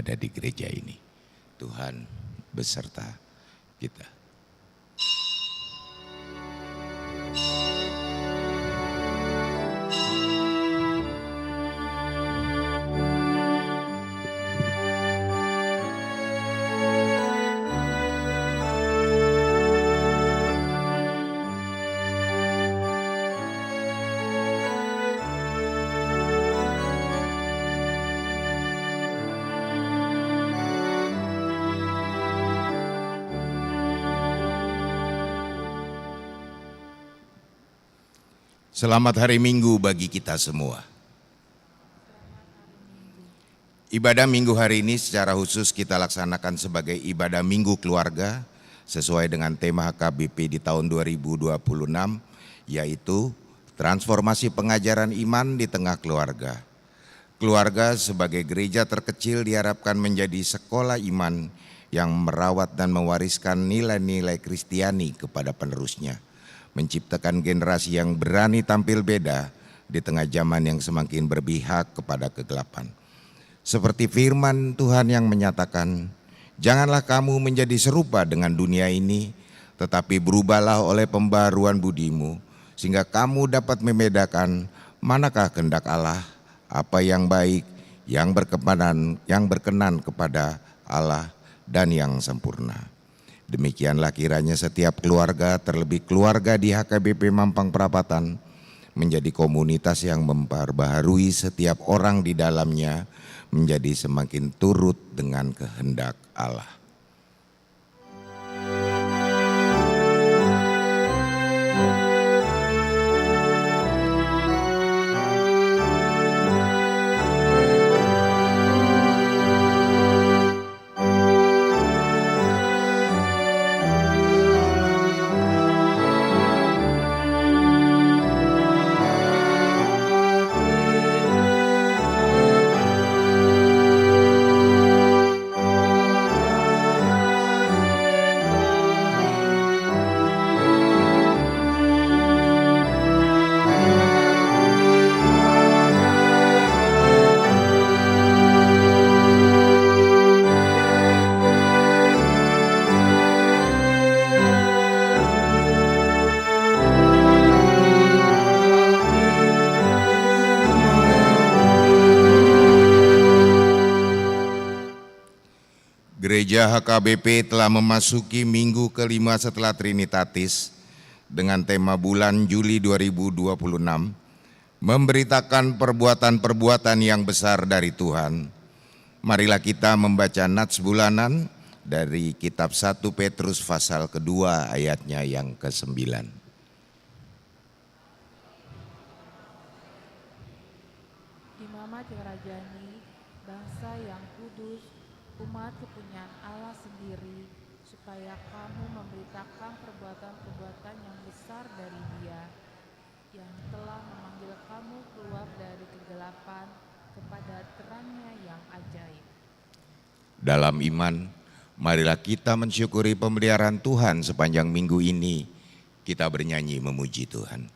ada di gereja ini. Tuhan beserta kita. Selamat hari Minggu bagi kita semua. Ibadah Minggu hari ini secara khusus kita laksanakan sebagai ibadah Minggu Keluarga sesuai dengan tema HKBP di tahun 2026, yaitu transformasi pengajaran iman di tengah keluarga. Keluarga sebagai gereja terkecil diharapkan menjadi sekolah iman yang merawat dan mewariskan nilai-nilai Kristiani kepada penerusnya. Menciptakan generasi yang berani tampil beda di tengah zaman yang semakin berpihak kepada kegelapan. Seperti firman Tuhan yang menyatakan, janganlah kamu menjadi serupa dengan dunia ini, tetapi berubahlah oleh pembaruan budimu, sehingga kamu dapat membedakan manakah kehendak Allah, apa yang baik, yang berkenan kepada Allah, dan yang sempurna. Demikianlah kiranya setiap keluarga, terlebih keluarga di HKBP Mampang Perapatan, menjadi komunitas yang memperbaharui setiap orang di dalamnya menjadi semakin turut dengan kehendak Allah. Gereja HKBP telah memasuki minggu kelima setelah Trinitatis dengan tema bulan Juli 2026, memberitakan perbuatan-perbuatan yang besar dari Tuhan. Marilah kita membaca nats bulanan dari kitab 1 Petrus pasal kedua ayatnya yang ke-9. Imamat yang rajani, bangsa yang kudus, umat kepunyaan Allah sendiri, supaya kamu memberitakan perbuatan-perbuatan yang besar dari Dia, yang telah memanggil kamu keluar dari kegelapan kepada terang-Nya yang ajaib. Dalam iman, marilah kita mensyukuri pemeliharaan Tuhan sepanjang minggu ini. Kita bernyanyi memuji Tuhan.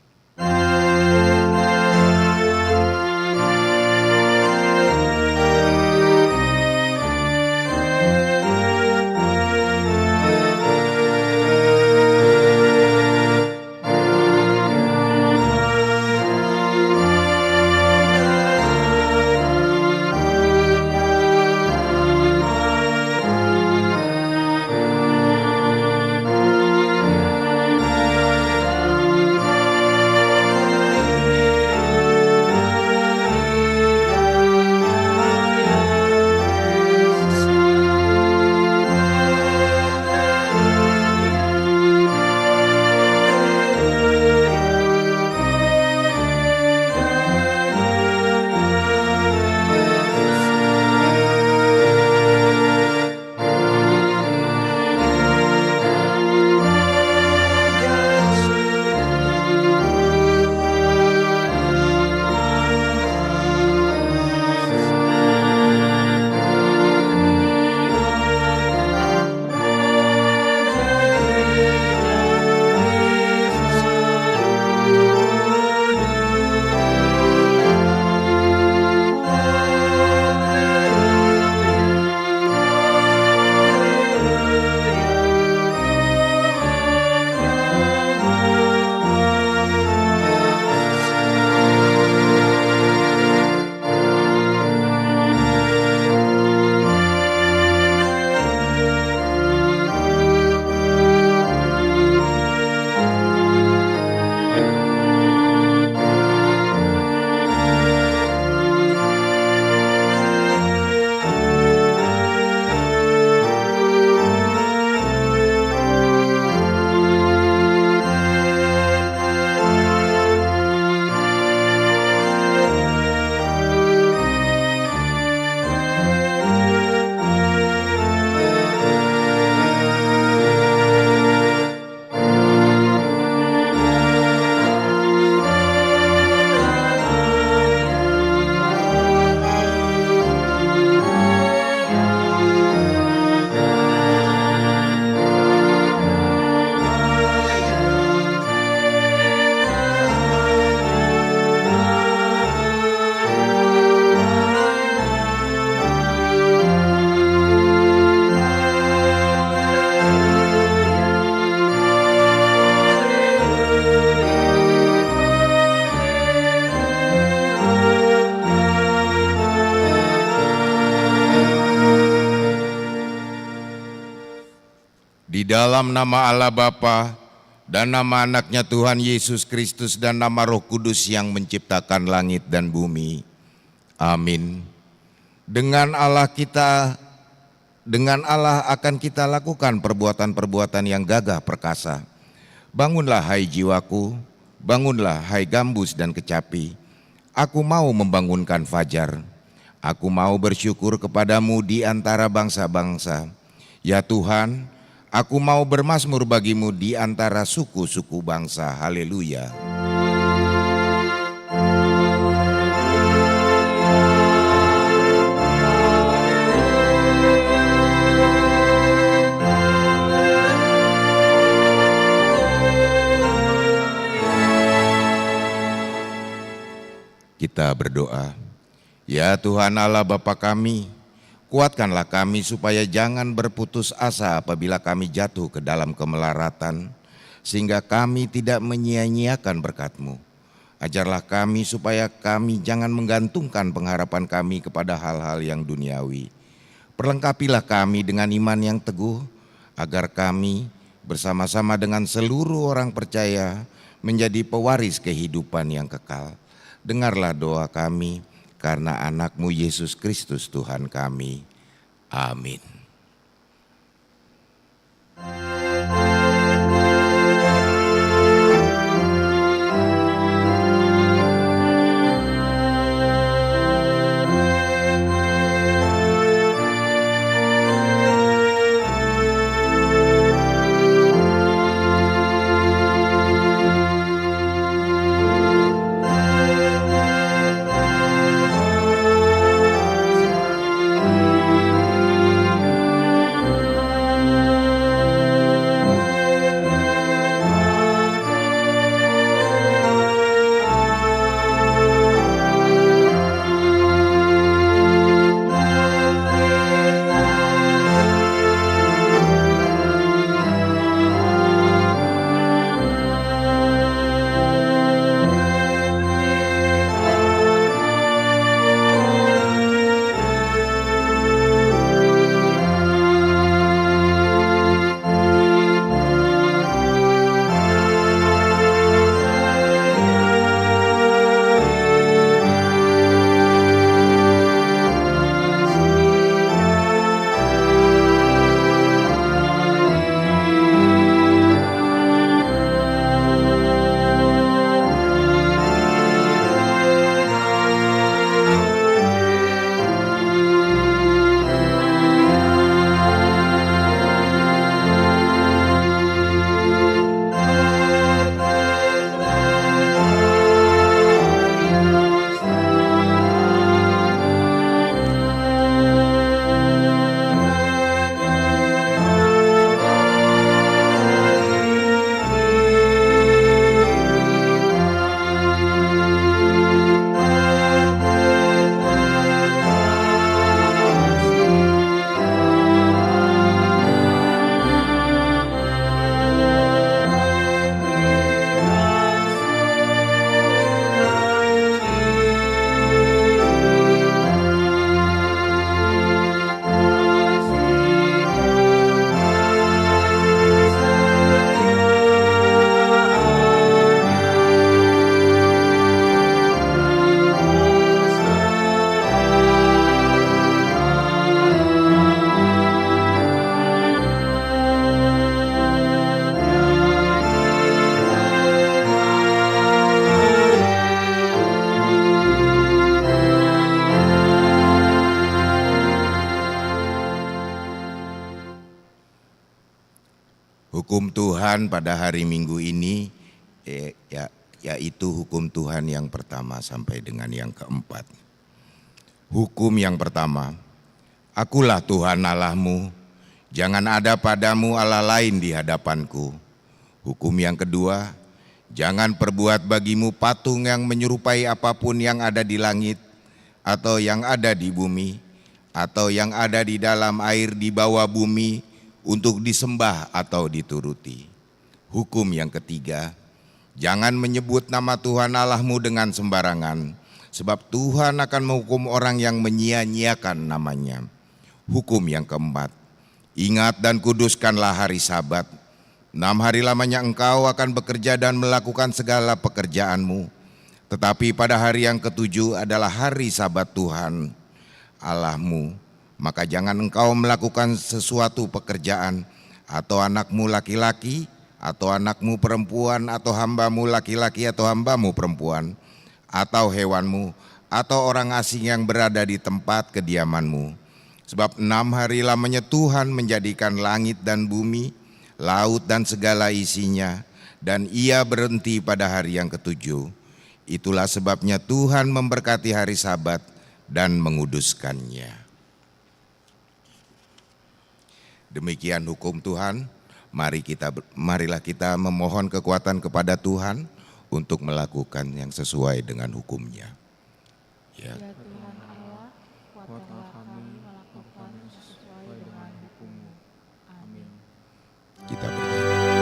Di dalam nama Allah Bapa dan nama anaknya Tuhan Yesus Kristus dan nama Roh Kudus yang menciptakan langit dan bumi. Amin. Dengan Allah akan kita lakukan perbuatan-perbuatan yang gagah perkasa. Bangunlah hai jiwaku, bangunlah hai gambus dan kecapi. Aku mau membangunkan fajar. Aku mau bersyukur kepadamu di antara bangsa-bangsa. Ya Tuhan, aku mau bermazmur bagimu di antara suku-suku bangsa. Haleluya. Kita berdoa. Ya Tuhan Allah Bapa kami, kuatkanlah kami supaya jangan berputus asa apabila kami jatuh ke dalam kemelaratan, sehingga kami tidak menyia-nyiakan berkat-Mu. Ajarlah kami supaya kami jangan menggantungkan pengharapan kami kepada hal-hal yang duniawi. Perlengkapilah kami dengan iman yang teguh, agar kami bersama-sama dengan seluruh orang percaya menjadi pewaris kehidupan yang kekal. Dengarlah doa kami, karena anak-Mu Yesus Kristus Tuhan kami. Amin. Hukum Tuhan pada hari Minggu ini yaitu hukum Tuhan yang pertama sampai dengan yang keempat. Hukum yang pertama, akulah Tuhan Allahmu, jangan ada padamu Allah lain di hadapanku. Hukum yang kedua, jangan perbuat bagimu patung yang menyerupai apapun yang ada di langit, atau yang ada di bumi, atau yang ada di dalam air di bawah bumi, untuk disembah atau dituruti. Hukum yang ketiga, jangan menyebut nama Tuhan Allahmu dengan sembarangan, sebab Tuhan akan menghukum orang yang menyia-nyiakan namanya. Hukum yang keempat, Ingat dan kuduskanlah hari Sabat. 6 hari lamanya engkau akan bekerja dan melakukan segala pekerjaanmu. Tetapi pada hari yang ketujuh adalah hari Sabat Tuhan Allahmu. Maka jangan engkau melakukan sesuatu pekerjaan, atau anakmu laki-laki, atau anakmu perempuan, atau hambamu laki-laki atau hambamu perempuan, atau hewanmu, atau orang asing yang berada di tempat kediamanmu. Sebab 6 hari lamanya Tuhan menjadikan langit dan bumi, laut dan segala isinya, dan Ia berhenti pada hari yang ketujuh. Itulah sebabnya Tuhan memberkati hari Sabat dan menguduskannya. Demikian hukum Tuhan. Marilah kita memohon kekuatan kepada Tuhan untuk melakukan yang sesuai dengan hukum-Nya. Ya. Ya Tuhan Allah, kuatkanlah kami melakukan yang sesuai dengan hukum-Mu. Amin. Kita bernyanyi.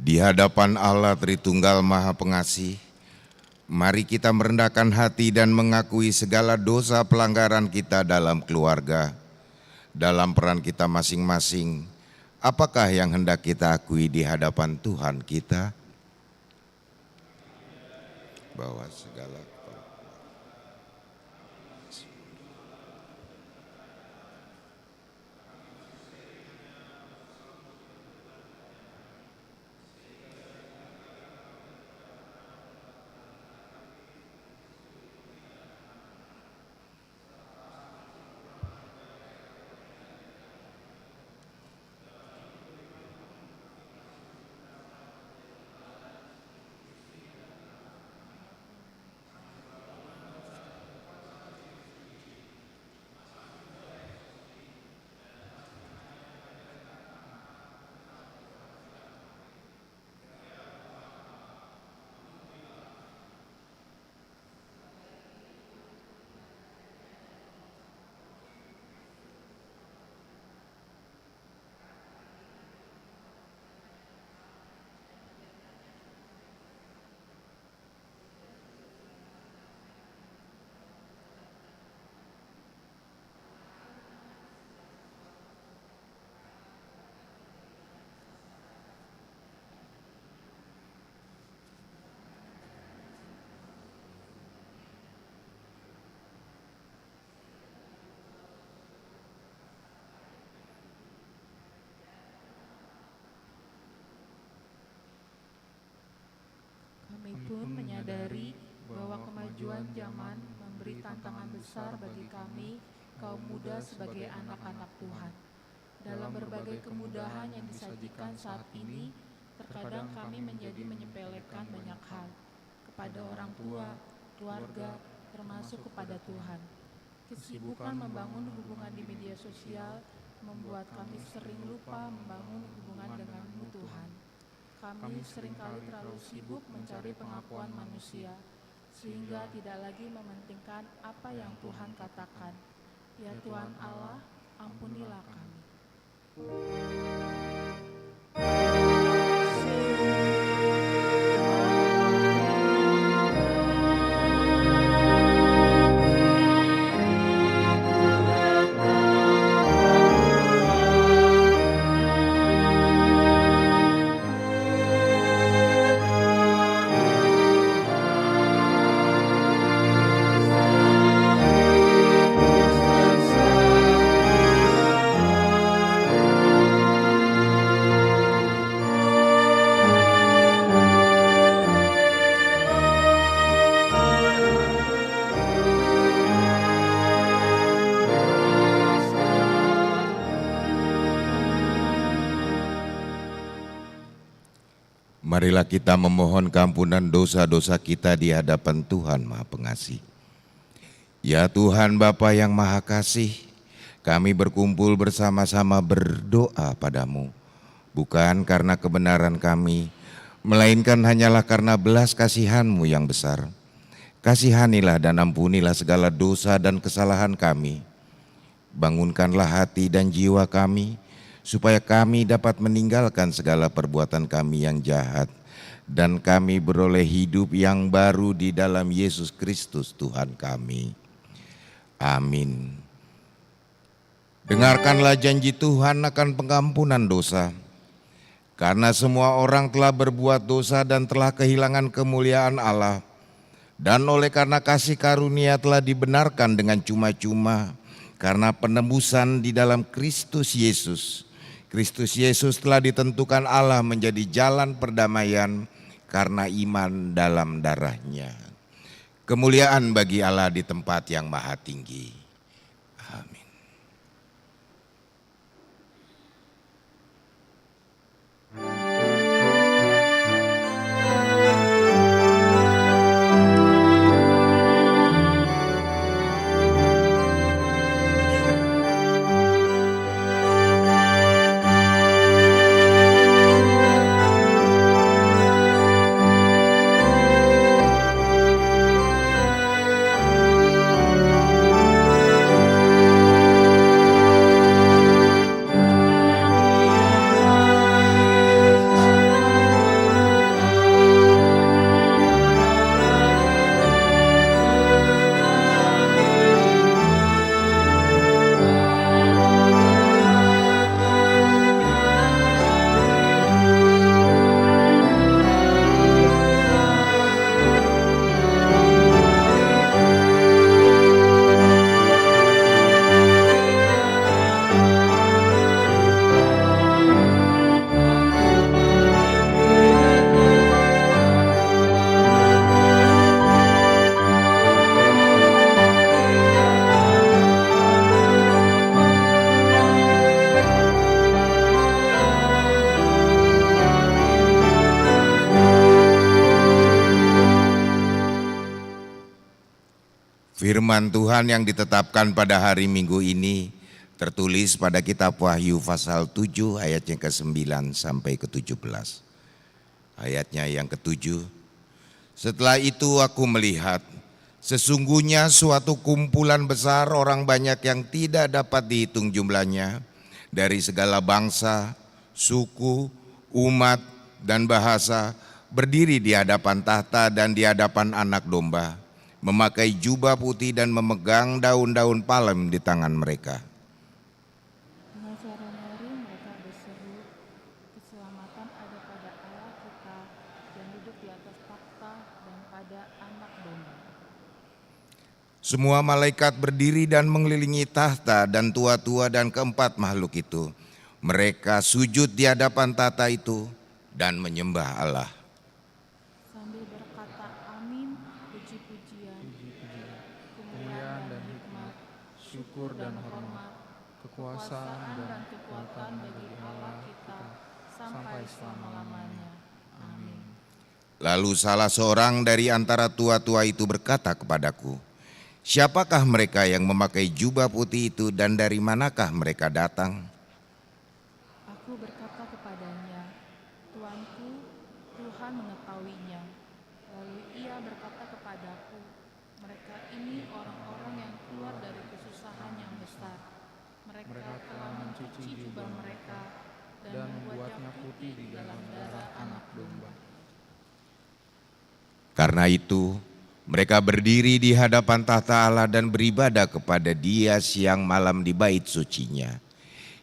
Di hadapan Allah Tritunggal Maha Pengasih, mari kita merendahkan hati dan mengakui segala dosa pelanggaran kita dalam keluarga, dalam peran kita masing-masing. Apakah yang hendak kita akui di hadapan Tuhan kita? Bahwa segala Kami pun menyadari bahwa kemajuan kemajuan zaman memberi tantangan besar bagi kami, kaum muda sebagai anak-anak Tuhan. Dalam berbagai kemudahan yang disajikan saat ini, terkadang kami menjadi menyepelekan banyak hal kepada orang tua, keluarga, termasuk kepada Tuhan. Kesibukan membangun hubungan di media sosial membuat kami sering lupa membangun hubungan denganmu Tuhan. Kami seringkali terlalu sibuk mencari pengakuan manusia, sehingga tidak lagi mementingkan apa yang Tuhan katakan. Ya Tuhan Allah, ampunilah kami. Marilah kita memohon keampunan dosa-dosa kita di hadapan Tuhan Maha Pengasih. Ya Tuhan Bapa yang Maha Kasih, kami berkumpul bersama-sama berdoa padamu, bukan karena kebenaran kami, melainkan hanyalah karena belas kasihan-Mu yang besar. Kasihanilah dan ampunilah segala dosa dan kesalahan kami. Bangunkanlah hati dan jiwa kami, supaya kami dapat meninggalkan segala perbuatan kami yang jahat, dan kami beroleh hidup yang baru di dalam Yesus Kristus Tuhan kami. Amin. Dengarkanlah janji Tuhan akan pengampunan dosa. Karena semua orang telah berbuat dosa dan telah kehilangan kemuliaan Allah, dan oleh karena kasih karunia telah dibenarkan dengan cuma-cuma, karena penebusan di dalam Kristus Yesus. Kristus Yesus telah ditentukan Allah menjadi jalan perdamaian karena iman dalam darah-Nya. Kemuliaan bagi Allah di tempat yang maha tinggi. Amin. Firman Tuhan yang ditetapkan pada hari Minggu ini tertulis pada kitab Wahyu pasal 7 ayatnya ke-9 sampai ke-17. Ayatnya yang ke-7. Setelah itu aku melihat, sesungguhnya suatu kumpulan besar orang banyak yang tidak dapat dihitung jumlahnya, dari segala bangsa, suku, umat, dan bahasa, berdiri di hadapan tahta dan di hadapan Anak Domba, memakai jubah putih dan memegang daun-daun palem di tangan mereka. Dengan suara nyaring mereka berseru, keselamatan ada pada Allah kita yang duduk di atas takhta dan pada Anak Domba. Semua malaikat berdiri dan mengelilingi tahta dan tua-tua dan keempat makhluk itu. Mereka sujud di hadapan tahta itu dan menyembah Allah. Sambil berkata amin, puji-pujian, syukur dan hormat, kekuasaan dan kekuatan bagi Allah kita sampai selama-lamanya. Amin. Lalu salah seorang dari antara tua-tua itu berkata kepadaku, "Siapakah mereka yang memakai jubah putih itu dan dari manakah mereka datang?" Aku berkata kepadanya, "Tuanku, Tuhan mengetahuinya." Lalu ia berkata kepadaku, "Mereka ini orang-orang yang keluar dari kesusahan yang besar. Mereka telah mencuci jubah mereka dan membuatnya putih di dalam darah anak domba." Karena itu, mereka berdiri di hadapan tahta Allah dan beribadah kepada Dia siang malam di bait sucinya.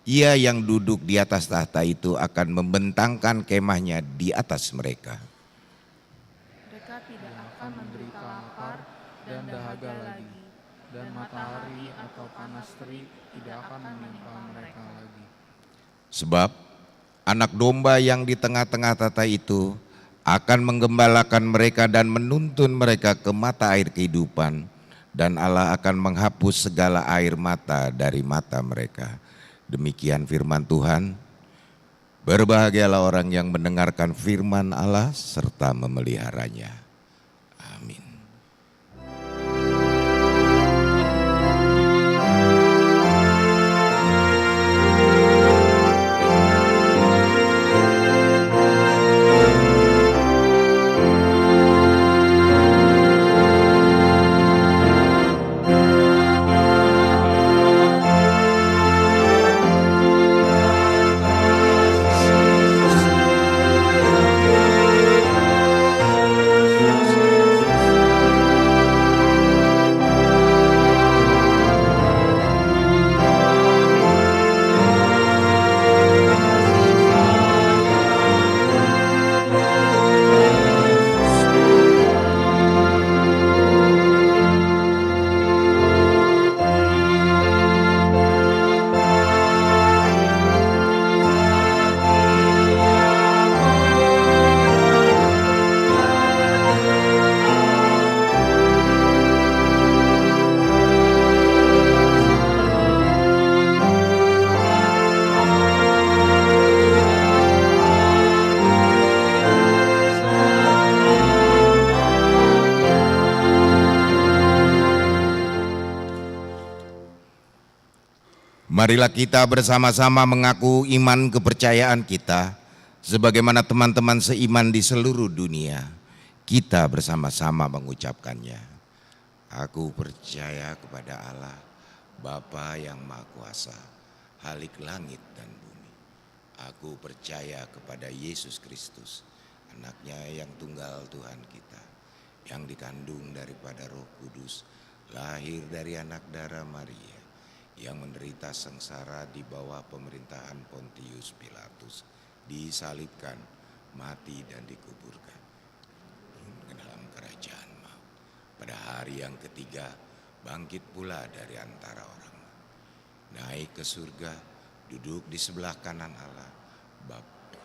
Ia yang duduk di atas tahta itu akan membentangkan kemahnya di atas mereka. Mereka tidak akan menderita lapar dan dahaga lagi, dan matahari atau panas terik tidak akan menimpa mereka lagi. Sebab anak domba yang di tengah-tengah tahta itu akan menggembalakan mereka dan menuntun mereka ke mata air kehidupan, dan Allah akan menghapus segala air mata dari mata mereka. Demikian firman Tuhan. Berbahagialah orang yang mendengarkan firman Allah serta memeliharanya. Amin. Marilah kita bersama-sama mengaku iman kepercayaan kita sebagaimana teman-teman seiman di seluruh dunia. Kita bersama-sama mengucapkannya. Aku percaya kepada Allah, Bapa yang Maha Kuasa, Khalik langit dan bumi. Aku percaya kepada Yesus Kristus, anaknya yang tunggal Tuhan kita, yang dikandung daripada Roh Kudus, lahir dari anak darah Maria, yang menderita sengsara di bawah pemerintahan Pontius Pilatus, disalibkan, mati dan dikuburkan ke dalam kerajaan maut. Pada hari yang ketiga bangkit pula dari antara orang, naik ke surga, duduk di sebelah kanan Allah Bapa,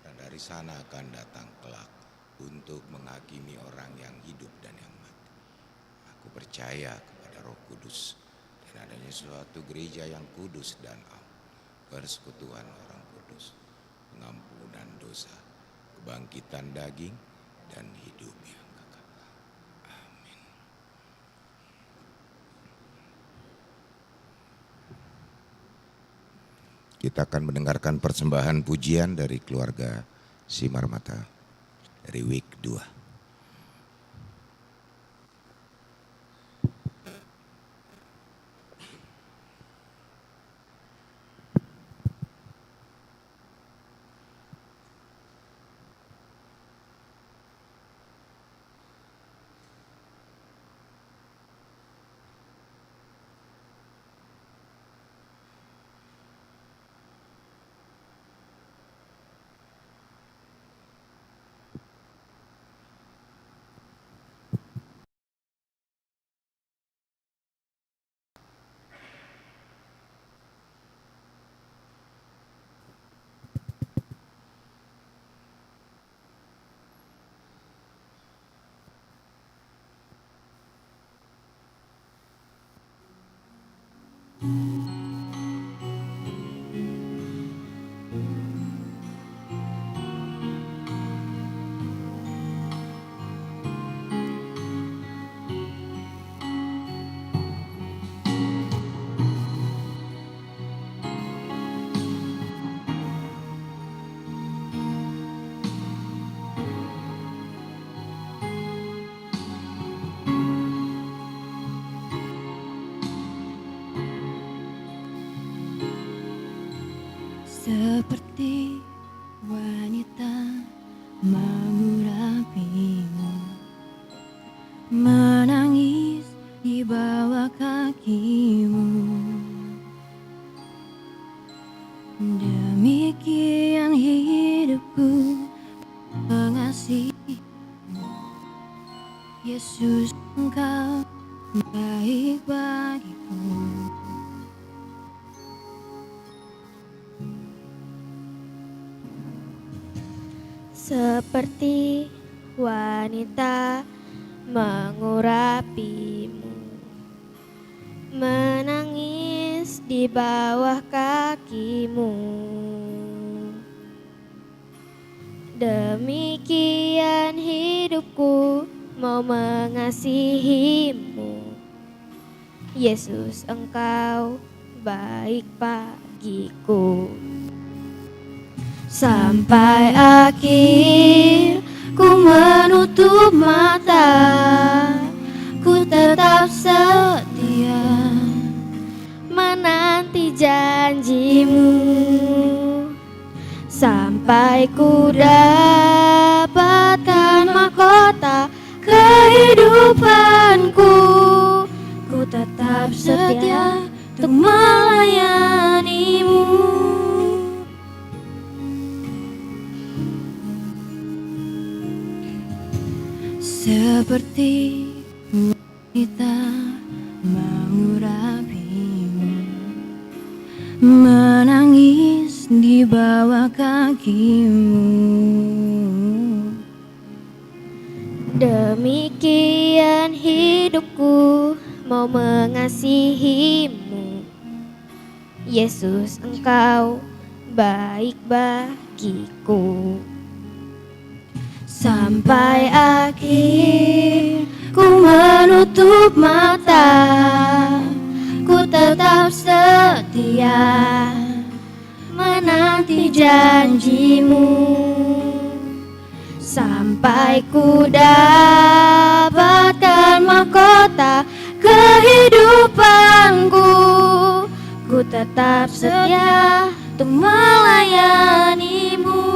dan dari sana akan datang kelak untuk menghakimi orang yang hidup dan yang mati. Aku percaya kepada Roh Kudus dan adanya suatu gereja yang kudus dan am, persekutuan orang kudus, pengampunan dosa, kebangkitan daging, dan hidup yang kekal. Amin. Kita akan mendengarkan persembahan pujian dari keluarga Simarmata dari week 2. Seperti wanita mengurapimu, menangis di bawah kakimu. Demikian hidupku mengasihimu, Yesus, Engkau baik bagiku. Seperti wanita mengurapimu, menangis di bawah kakimu. Demikian hidupku mau mengasihimu, Yesus, Engkau baik bagiku. Sampai akhir ku menutup mata, ku tetap setia menanti janjimu. Sampai ku dapatkan mahkota kehidupanku, ku tetap setia untuk melayanimu. Seperti wanita mengurapimu, menangis di bawah kakimu. Demikian hidupku mau mengasihimu, Yesus, Engkau baik bagiku. Sampai akhir ku menutup mata, ku tetap setia menanti janjimu. Sampai ku dapatkan mahkota kehidupanku, ku tetap setia untuk melayanimu.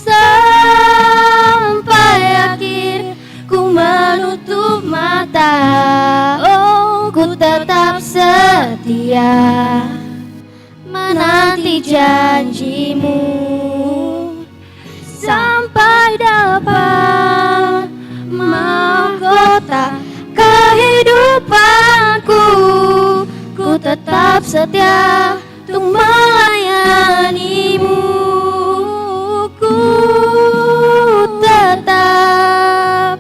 Sampai akhir ku menutup mata, oh, ku tetap setia menanti janjimu. Sampai dapat mahkota kehidupanku, ku tetap setia untuk melayanimu. Ku tetap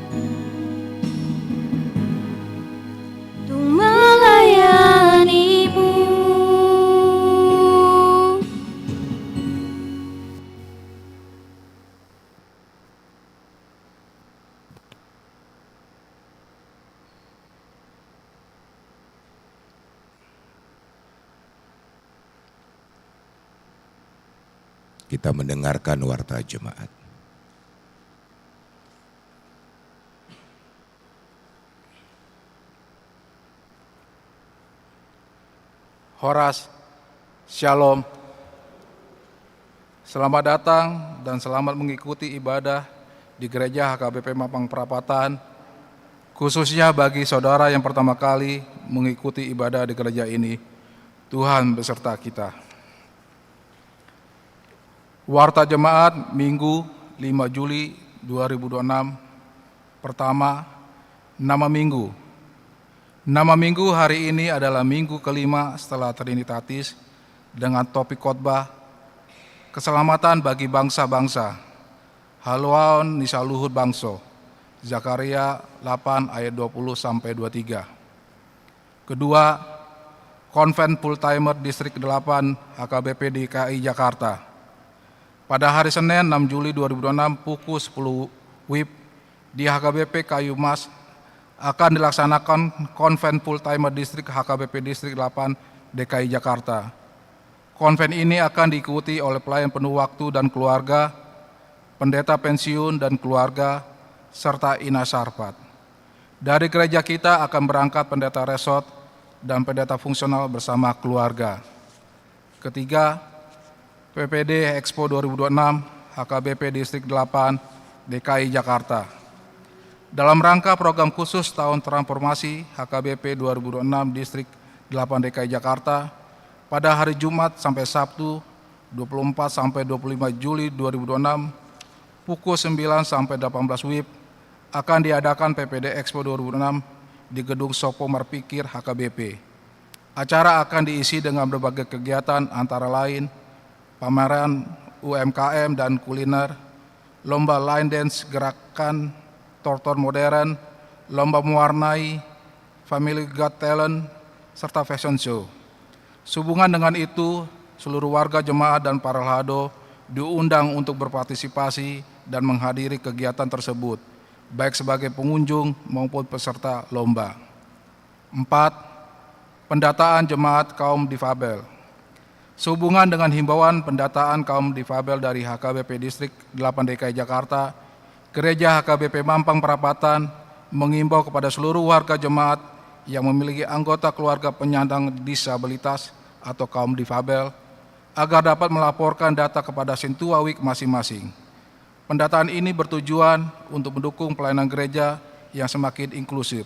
untuk melayanimu. Kita mendengarkan warta jemaat. Horas, Shalom. Selamat datang dan selamat mengikuti ibadah di Gereja HKBP Mampang Perapatan, khususnya bagi saudara yang pertama kali mengikuti ibadah di gereja ini. Tuhan beserta kita. Warta Jemaat Minggu 5 Juli 2026. Pertama, nama minggu. Nama minggu hari ini adalah minggu kelima setelah Trinitatis dengan topik khotbah keselamatan bagi bangsa-bangsa. Haluan Nisa Luhut Bangso. Zakaria 8 ayat 20-23. Kedua, Konven Full Timer Distrik 8 HKBP DKI Jakarta. Pada hari Senin 6 Juli 2026 pukul 10 WIB di HKBP Kayu Mas akan dilaksanakan Konven Full Timer Distrik HKBP Distrik 8 DKI Jakarta. Konven ini akan diikuti oleh pelayan penuh waktu dan keluarga, pendeta pensiun dan keluarga, serta Ina Sarpat. Dari gereja kita akan berangkat pendeta resort dan pendeta fungsional bersama keluarga. Ketiga, PPD Expo 2026 HKBP Distrik 8 DKI Jakarta. Dalam rangka program khusus Tahun Transformasi HKBP 2026 Distrik 8 DKI Jakarta, pada hari Jumat sampai Sabtu 24 sampai 25 Juli 2026 pukul 9 sampai 18 WIB akan diadakan PPD Expo 2026 di Gedung Sopo Marpikir HKBP. Acara akan diisi dengan berbagai kegiatan antara lain pameran UMKM dan kuliner, lomba line dance gerakan tortor modern, lomba mewarnai, Family Got Talent, serta fashion show. Sehubungan dengan itu, seluruh warga jemaat dan para lhado diundang untuk berpartisipasi dan menghadiri kegiatan tersebut, baik sebagai pengunjung maupun peserta lomba. 4. Pendataan jemaat kaum difabel. Sehubungan dengan himbauan pendataan kaum difabel dari HKBP Distrik 8 DKI Jakarta, Gereja HKBP Mampang Perapatan mengimbau kepada seluruh warga jemaat yang memiliki anggota keluarga penyandang disabilitas atau kaum difabel agar dapat melaporkan data kepada Sintua Week masing-masing. Pendataan ini bertujuan untuk mendukung pelayanan gereja yang semakin inklusif.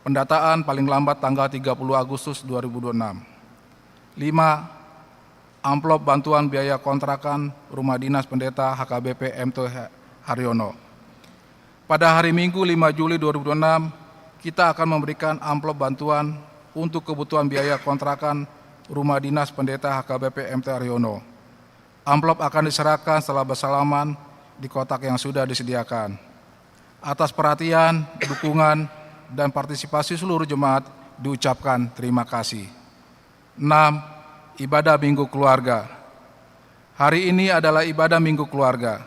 Pendataan paling lambat tanggal 30 Agustus 2026. 5. Amplop bantuan biaya kontrakan Rumah Dinas Pendeta HKBP MT Haryono. Pada hari Minggu 5 Juli 2026, kita akan memberikan amplop bantuan untuk kebutuhan biaya kontrakan Rumah Dinas Pendeta HKBP MT Haryono. Amplop akan diserahkan setelah bersalaman di kotak yang sudah disediakan. Atas perhatian, dukungan, dan partisipasi seluruh jemaat diucapkan terima kasih. 6. Ibadah Minggu Keluarga. Hari ini adalah ibadah Minggu Keluarga.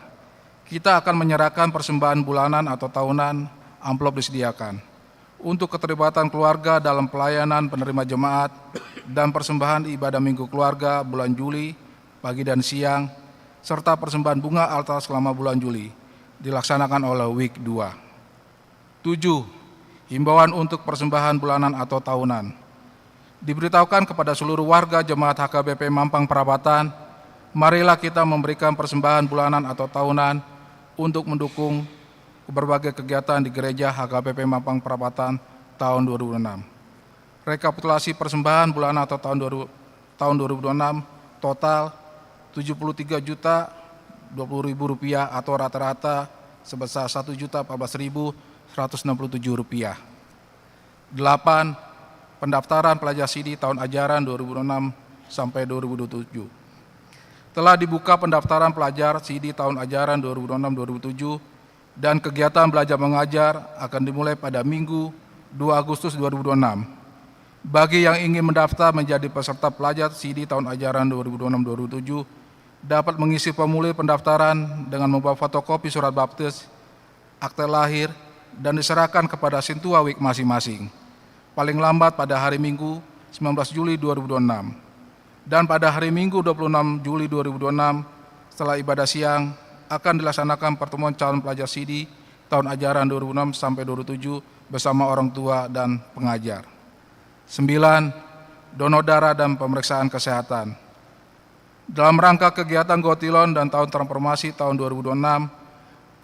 Kita akan menyerahkan persembahan bulanan atau tahunan, amplop disediakan untuk keterlibatan keluarga dalam pelayanan penerima jemaat dan persembahan ibadah Minggu Keluarga bulan Juli, pagi dan siang, serta persembahan bunga altar selama bulan Juli, dilaksanakan oleh Week 2. 7. Himbauan untuk persembahan bulanan atau tahunan. Diberitahukan kepada seluruh warga jemaat HKBP Mampang Perapatan, marilah kita memberikan persembahan bulanan atau tahunan untuk mendukung berbagai kegiatan di gereja HKBP Mampang Perapatan tahun 2026. Rekapitulasi persembahan bulanan atau tahun 2026 total Rp73.020.000 atau rata-rata sebesar Rp1.014.167. 8. Pendaftaran pelajar CD tahun ajaran 2026 sampai 2027. Telah dibuka pendaftaran pelajar CD tahun ajaran 2026-2027 dan kegiatan belajar mengajar akan dimulai pada Minggu 2 Agustus 2026. Bagi yang ingin mendaftar menjadi peserta pelajar CD tahun ajaran 2026-2027 dapat mengisi formulir pendaftaran dengan membawa fotokopi surat baptis, akte lahir, dan diserahkan kepada Sintua Week masing-masing, paling lambat pada hari Minggu 19 Juli 2026. Dan pada hari Minggu 26 Juli 2026 setelah ibadah siang akan dilaksanakan pertemuan calon pelajar CD tahun ajaran 2006 sampai 2007 bersama orang tua dan pengajar. 9. Donor darah dan pemeriksaan kesehatan. Dalam rangka kegiatan Gotilon dan Tahun Transformasi tahun 2026,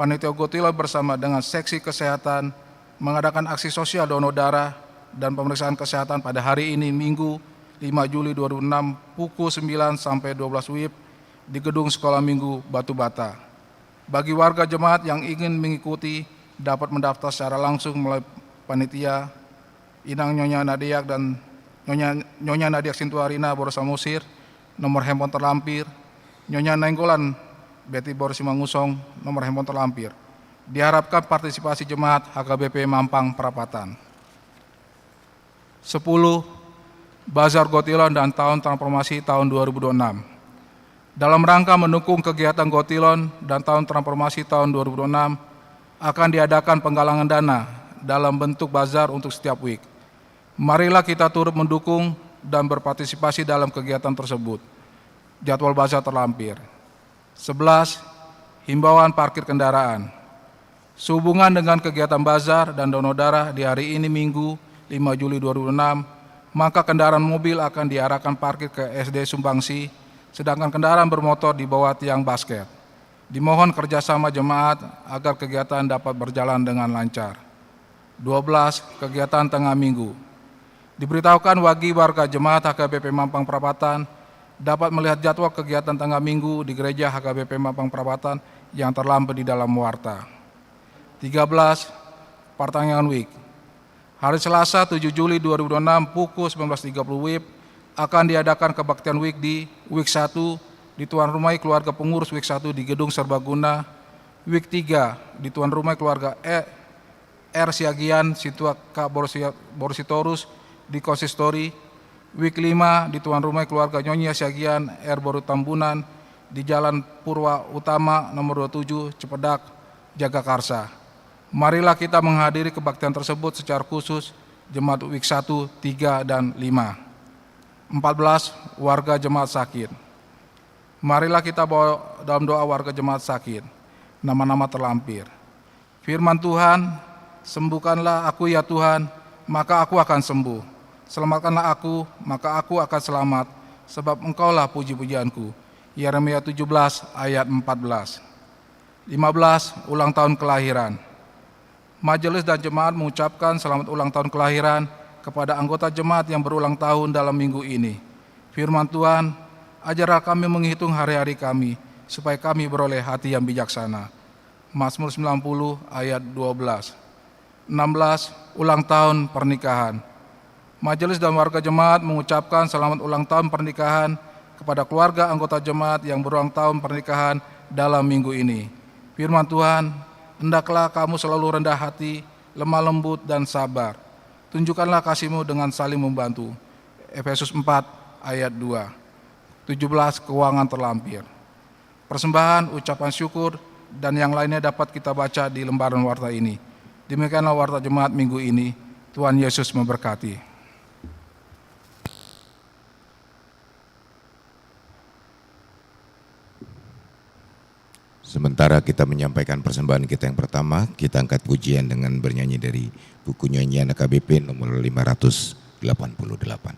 Panitia Gotilon bersama dengan Seksi Kesehatan mengadakan aksi sosial donor darah dan pemeriksaan kesehatan pada hari ini Minggu 5 Juli 2006 pukul 9 sampai 12 WIB di Gedung Sekolah Minggu Batu Bata. Bagi warga jemaat yang ingin mengikuti dapat mendaftar secara langsung melalui panitia Inang Nyonya Nadiak dan Nyonya Nadiak Sintuarina Borosa Musir, nomor handphone terlampir, Nyonya Nenggolan Betty Borsi Mangusong, nomor handphone terlampir. Diharapkan partisipasi jemaat HKBP Mampang Perapatan. 10. Bazar Gotilon dan Tahun Transformasi tahun 2026. Dalam rangka mendukung kegiatan Gotilon dan Tahun Transformasi tahun 2026, akan diadakan penggalangan dana dalam bentuk bazar untuk setiap week. Marilah kita turut mendukung dan berpartisipasi dalam kegiatan tersebut. Jadwal bazar terlampir. 11. Himbauan parkir kendaraan. Sehubungan dengan kegiatan bazar dan donor darah di hari ini Minggu 5 Juli 2026, maka kendaraan mobil akan diarahkan parkir ke SD Sumbangsi, sedangkan kendaraan bermotor di bawah tiang basket. Dimohon kerjasama jemaat agar kegiatan dapat berjalan dengan lancar. 12. Kegiatan tengah minggu. Diberitahukan bagi warga jemaat HKBP Mampang Perapatan dapat melihat jadwal kegiatan tengah minggu di gereja HKBP Mampang Perapatan yang terlampir di dalam warta. 13. Pertanyaan Week. Hari Selasa 7 Juli 2026 pukul 19.30 WIB akan diadakan kebaktian Week di Week 1 di tuan rumah keluarga pengurus Week 1 di Gedung Serbaguna, Week 3 di tuan rumah keluarga R. Siagian Situa K. Borsitorus di Konsistori, Week 5 di tuan rumah keluarga Nyonya Siagian R. Boru Tambunan di Jalan Purwa Utama nomor 27 Cepedak, Jagakarsa. Marilah kita menghadiri kebaktian tersebut secara khusus Jemaat Week 1, 3, dan 5. 14. Warga jemaat sakit. Marilah kita bawa dalam doa warga jemaat sakit. Nama-nama terlampir. Firman Tuhan, sembuhkanlah aku ya Tuhan, maka aku akan sembuh. Selamatkanlah aku, maka aku akan selamat, sebab Engkaulah puji-pujianku. Yeremia 17 ayat 14. 15. Ulang tahun kelahiran. Majelis dan jemaat mengucapkan selamat ulang tahun kelahiran kepada anggota jemaat yang berulang tahun dalam minggu ini. Firman Tuhan, ajarlah kami menghitung hari-hari kami, supaya kami beroleh hati yang bijaksana. Mazmur 90 ayat 12. 16. Ulang tahun pernikahan. Majelis dan warga jemaat mengucapkan selamat ulang tahun pernikahan kepada keluarga anggota jemaat yang berulang tahun pernikahan dalam minggu ini. Firman Tuhan, hendaklah kamu selalu rendah hati, lemah lembut, dan sabar. Tunjukkanlah kasih-Mu dengan saling membantu. Efesus 4 ayat 2. 17. Keuangan terlampir. Persembahan, ucapan syukur, dan yang lainnya dapat kita baca di lembaran warta ini. Demikianlah warta jemaat minggu ini. Tuhan Yesus memberkati. Sementara kita menyampaikan persembahan kita yang pertama, kita angkat pujian dengan bernyanyi dari buku nyanyian AKBP nomor 588.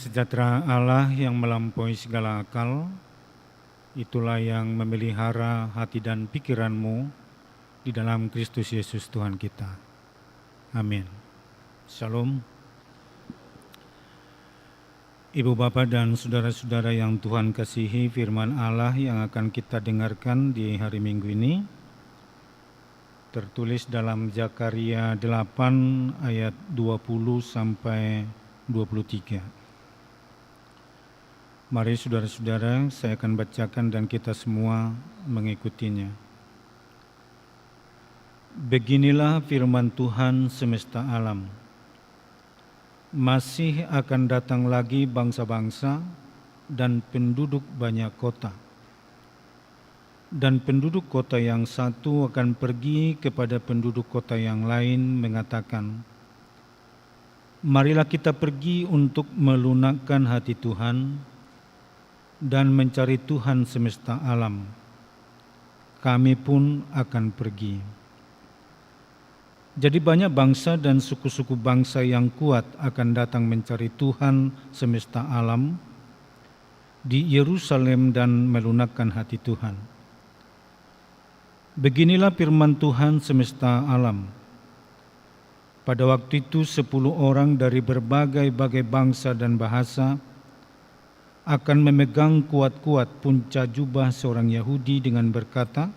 sejahtera Allah yang melampaui segala akal, itulah yang memelihara hati dan pikiranmu di dalam Kristus Yesus Tuhan kita. Amin. Shalom. Ibu Bapa dan saudara-saudara yang Tuhan kasihi, firman Allah yang akan kita dengarkan di hari Minggu ini tertulis dalam Zakaria 8 ayat 20 sampai 23. Mari saudara-saudara, saya akan bacakan dan kita semua mengikutinya. Beginilah firman Tuhan semesta alam. Masih akan datang lagi bangsa-bangsa dan penduduk banyak kota. Dan penduduk kota yang satu akan pergi kepada penduduk kota yang lain mengatakan, marilah kita pergi untuk melunakkan hati Tuhan dan mencari Tuhan semesta alam. Kami pun akan pergi. Jadi banyak bangsa dan suku-suku bangsa yang kuat akan datang mencari Tuhan semesta alam di Yerusalem dan melunakkan hati Tuhan. Beginilah firman Tuhan semesta alam. Pada waktu itu 10 orang dari berbagai-bagai bangsa dan bahasa akan memegang kuat-kuat punca jubah seorang Yahudi dengan berkata,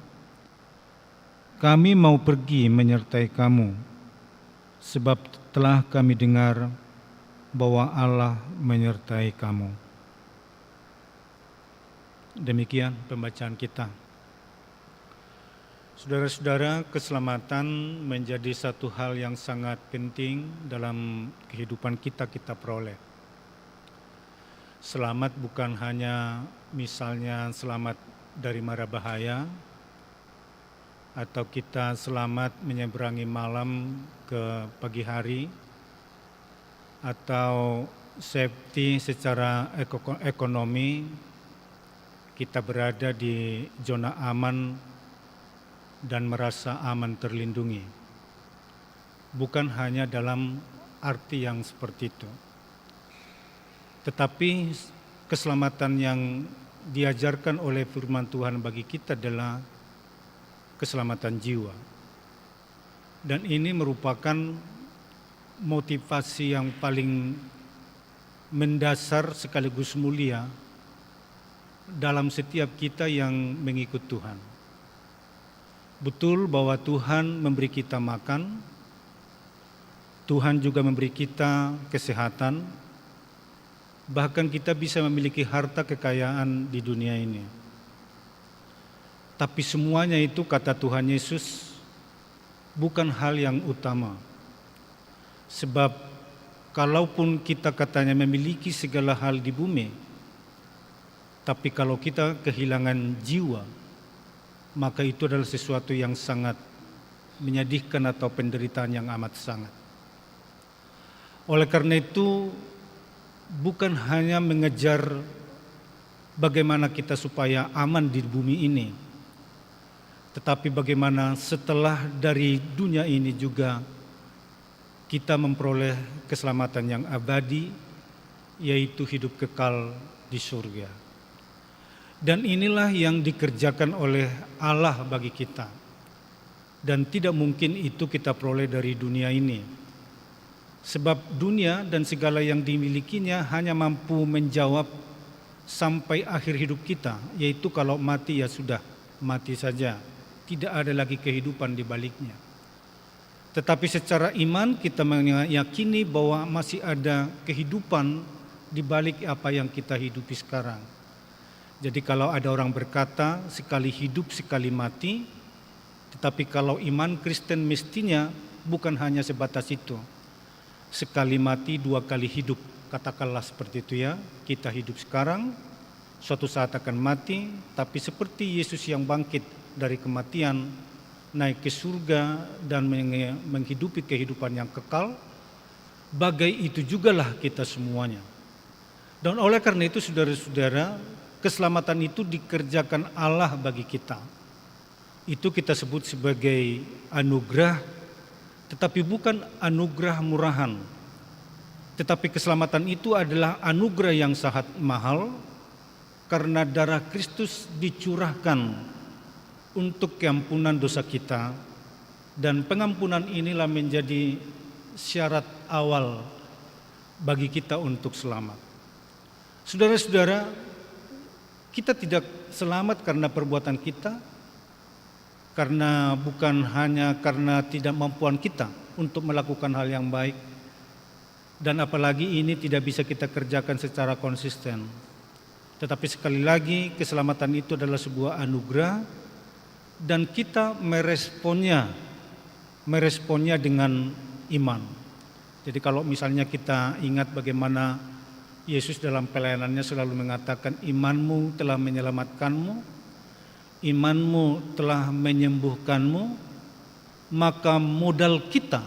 kami mau pergi menyertai kamu, sebab telah kami dengar bahwa Allah menyertai kamu. Demikian pembacaan kita. Saudara-saudara, keselamatan menjadi satu hal yang sangat penting dalam kehidupan kita peroleh. Selamat bukan hanya misalnya selamat dari mara bahaya, atau kita selamat menyeberangi malam ke pagi hari, atau safety secara ekonomi, kita berada di zona aman dan merasa aman terlindungi. Bukan hanya dalam arti yang seperti itu. Tetapi keselamatan yang diajarkan oleh firman Tuhan bagi kita adalah keselamatan jiwa. Dan ini merupakan motivasi yang paling mendasar sekaligus mulia dalam setiap kita yang mengikut Tuhan. Betul bahwa Tuhan memberi kita makan, Tuhan juga memberi kita kesehatan, bahkan kita bisa memiliki harta kekayaan di dunia ini. Tapi semuanya itu, kata Tuhan Yesus, bukan hal yang utama. Sebab kalaupun kita katanya memiliki segala hal di bumi, tapi kalau kita kehilangan jiwa, maka itu adalah sesuatu yang sangat menyedihkan atau penderitaan yang amat sangat. Oleh karena itu, bukan hanya mengejar bagaimana kita supaya aman di bumi ini, tetapi bagaimana setelah dari dunia ini juga kita memperoleh keselamatan yang abadi, yaitu hidup kekal di surga. Dan inilah yang dikerjakan oleh Allah bagi kita. Dan tidak mungkin itu kita peroleh dari dunia ini. Sebab dunia dan segala yang dimilikinya hanya mampu menjawab sampai akhir hidup kita, yaitu kalau mati ya sudah, mati saja. Tidak ada lagi kehidupan di baliknya. Tetapi secara iman kita meyakini bahwa masih ada kehidupan di balik apa yang kita hidupi sekarang. Jadi kalau ada orang berkata sekali hidup sekali mati, tetapi kalau iman Kristen mestinya bukan hanya sebatas itu. Sekali mati dua kali hidup, katakanlah seperti itu ya. Kita hidup sekarang, suatu saat akan mati, tapi seperti Yesus yang bangkit dari kematian, naik ke surga dan menghidupi kehidupan yang kekal, bagai itu jugalah kita semuanya. Dan oleh karena itu saudara-saudara, keselamatan itu dikerjakan Allah bagi kita. Itu kita sebut sebagai anugerah, tetapi bukan anugerah murahan, Tetapi keselamatan itu adalah anugerah yang sangat mahal karena darah Kristus dicurahkan untuk keampunan dosa kita, dan pengampunan inilah menjadi syarat awal bagi kita untuk selamat. Saudara-saudara, kita tidak selamat karena perbuatan kita, karena bukan hanya karena tidak mampuan kita untuk melakukan hal yang baik, dan apalagi ini tidak bisa kita kerjakan secara konsisten. Tetapi sekali lagi, keselamatan itu adalah sebuah anugerah, dan kita meresponnya dengan iman. Jadi kalau misalnya kita ingat bagaimana Yesus dalam pelayanannya selalu mengatakan, imanmu telah menyelamatkanmu, imanmu telah menyembuhkanmu, maka modal kita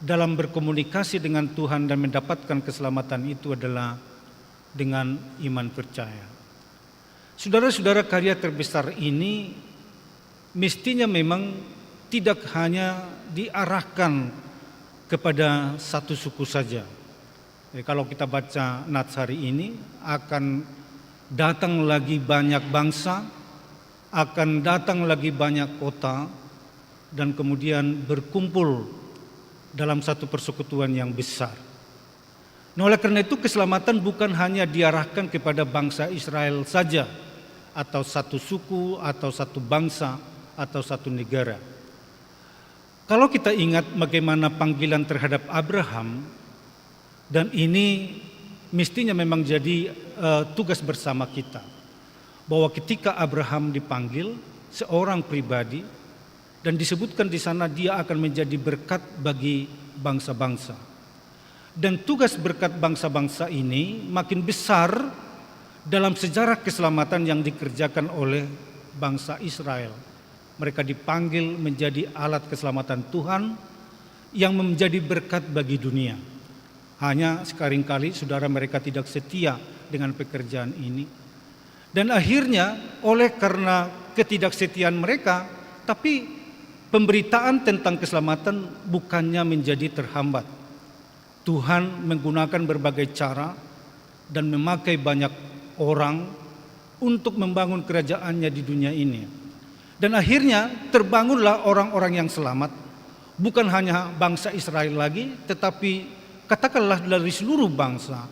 dalam berkomunikasi dengan Tuhan dan mendapatkan keselamatan itu adalah dengan iman percaya. Saudara-saudara, karya terbesar ini mestinya memang tidak hanya diarahkan kepada satu suku saja. Jadi kalau kita baca Nats hari ini, akan datang lagi banyak bangsa, akan datang lagi banyak kota, dan kemudian berkumpul dalam satu persekutuan yang besar. Nah, oleh karena itu keselamatan bukan hanya diarahkan kepada bangsa Israel saja, atau satu suku, atau satu bangsa, atau satu negara. Kalau kita ingat bagaimana panggilan terhadap Abraham, dan ini mestinya memang jadi tugas bersama kita, bahwa ketika Abraham dipanggil seorang pribadi, dan disebutkan di sana dia akan menjadi berkat bagi bangsa-bangsa. Dan tugas berkat bangsa-bangsa ini makin besar dalam sejarah keselamatan yang dikerjakan oleh bangsa Israel. Mereka dipanggil menjadi alat keselamatan Tuhan yang menjadi berkat bagi dunia. Hanya seringkali saudara mereka tidak setia dengan pekerjaan ini. Dan akhirnya oleh karena ketidaksetiaan mereka, tapi pemberitaan tentang keselamatan bukannya menjadi terhambat. Tuhan menggunakan berbagai cara dan memakai banyak orang untuk membangun kerajaannya di dunia ini. Dan akhirnya terbangunlah orang-orang yang selamat, bukan hanya bangsa Israel lagi, tetapi katakanlah dari seluruh bangsa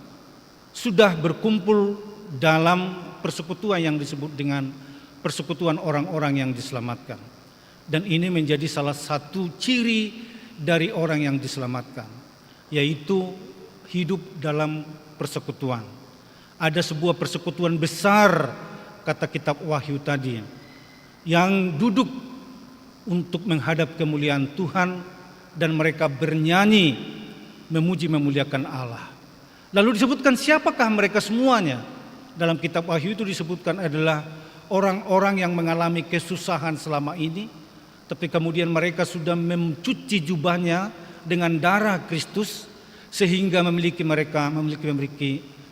sudah berkumpul dalam persekutuan yang disebut dengan persekutuan orang-orang yang diselamatkan. Dan ini menjadi salah satu ciri dari orang yang diselamatkan, yaitu hidup dalam persekutuan. Ada sebuah persekutuan besar, kata kitab Wahyu tadi, yang duduk untuk menghadap kemuliaan Tuhan, dan mereka bernyanyi memuji memuliakan Allah. Lalu disebutkan siapakah mereka semuanya? Dalam kitab Wahyu itu disebutkan adalah orang-orang yang mengalami kesusahan selama ini, tapi kemudian mereka sudah mencuci jubahnya dengan darah Kristus, sehingga memiliki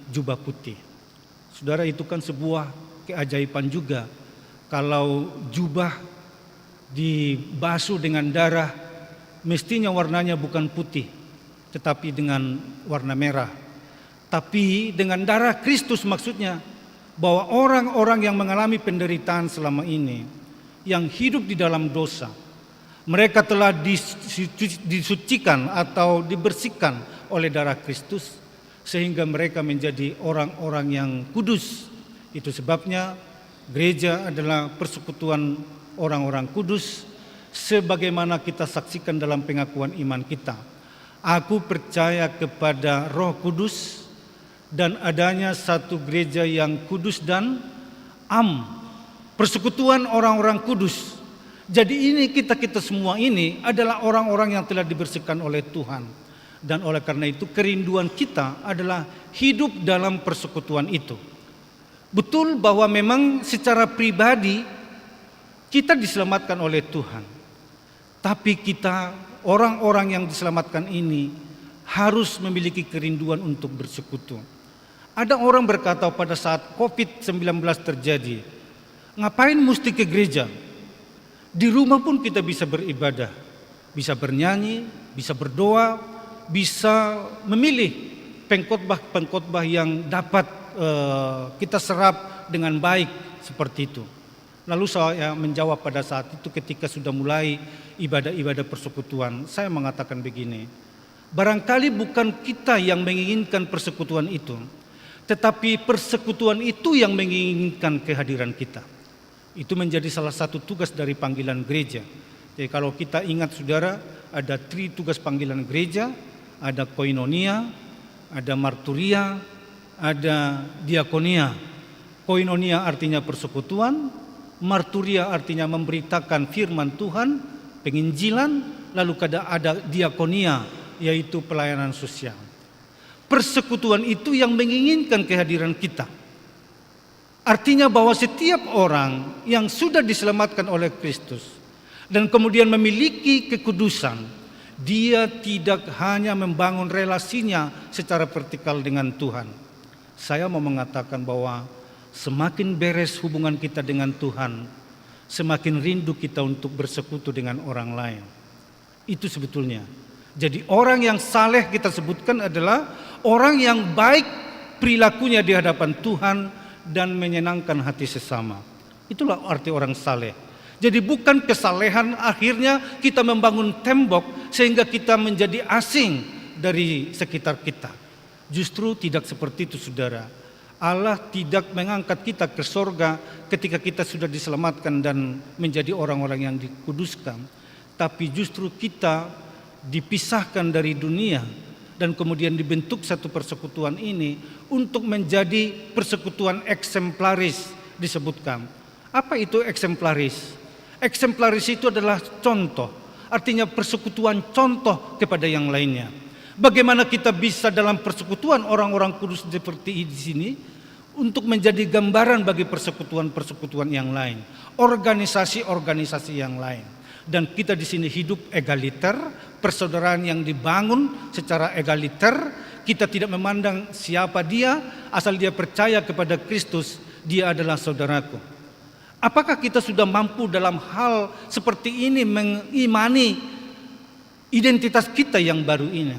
jubah putih. Saudara, itu kan sebuah keajaiban juga. Kalau jubah dibasuh dengan darah, mestinya warnanya bukan putih, tetapi dengan warna merah. Tapi dengan darah Kristus maksudnya bahwa orang-orang yang mengalami penderitaan selama ini, yang hidup di dalam dosa, mereka telah disucikan atau dibersihkan oleh darah Kristus, sehingga mereka menjadi orang-orang yang kudus. Itu sebabnya gereja adalah persekutuan orang-orang kudus, sebagaimana kita saksikan dalam pengakuan iman kita. Aku percaya kepada Roh Kudus dan adanya satu gereja yang kudus dan persekutuan orang-orang kudus. Jadi ini kita semua ini adalah orang-orang yang telah dibersihkan oleh Tuhan. Dan oleh karena itu kerinduan kita adalah hidup dalam persekutuan itu. Betul bahwa memang secara pribadi kita diselamatkan oleh Tuhan. Tapi kita, orang-orang yang diselamatkan ini, harus memiliki kerinduan untuk bersekutu. Ada orang berkata pada saat COVID-19 terjadi, ngapain mesti ke gereja? Di rumah pun kita bisa beribadah, bisa bernyanyi, bisa berdoa, bisa memilih pengkhotbah yang dapat kita serap dengan baik seperti itu. Lalu saya menjawab pada saat itu ketika sudah mulai ibadah-ibadah persekutuan, saya mengatakan begini, barangkali bukan kita yang menginginkan persekutuan itu, tetapi persekutuan itu yang menginginkan kehadiran kita. Itu menjadi salah satu tugas dari panggilan gereja. Jadi kalau kita ingat saudara, ada 3 tugas panggilan gereja, ada koinonia, ada marturia, ada diakonia. Koinonia artinya persekutuan, marturia artinya memberitakan firman Tuhan, penginjilan, lalu ada diakonia, yaitu pelayanan sosial. Persekutuan itu yang menginginkan kehadiran kita. Artinya bahwa setiap orang yang sudah diselamatkan oleh Kristus dan kemudian memiliki kekudusan, dia tidak hanya membangun relasinya secara vertikal dengan Tuhan. Saya mau mengatakan bahwa semakin beres hubungan kita dengan Tuhan, semakin rindu kita untuk bersekutu dengan orang lain. Itu sebetulnya. Jadi orang yang saleh kita sebutkan adalah orang yang baik perilakunya di hadapan Tuhan dan menyenangkan hati sesama. Itulah arti orang saleh. Jadi bukan kesalehan akhirnya kita membangun tembok sehingga kita menjadi asing dari sekitar kita. Justru tidak seperti itu saudara. Allah tidak mengangkat kita ke sorga ketika kita sudah diselamatkan dan menjadi orang-orang yang dikuduskan. Tapi justru kita dipisahkan dari dunia dan kemudian dibentuk satu persekutuan ini untuk menjadi persekutuan eksemplaris disebutkan. Apa itu eksemplaris? Eksemplaris itu adalah contoh, artinya persekutuan contoh kepada yang lainnya. Bagaimana kita bisa dalam persekutuan orang-orang kudus seperti di sini untuk menjadi gambaran bagi persekutuan-persekutuan yang lain, organisasi-organisasi yang lain. Dan kita di sini hidup egaliter, persaudaraan yang dibangun secara egaliter. Kita tidak memandang siapa dia, asal dia percaya kepada Kristus, dia adalah saudaraku. Apakah kita sudah mampu dalam hal seperti ini mengimani identitas kita yang baru ini?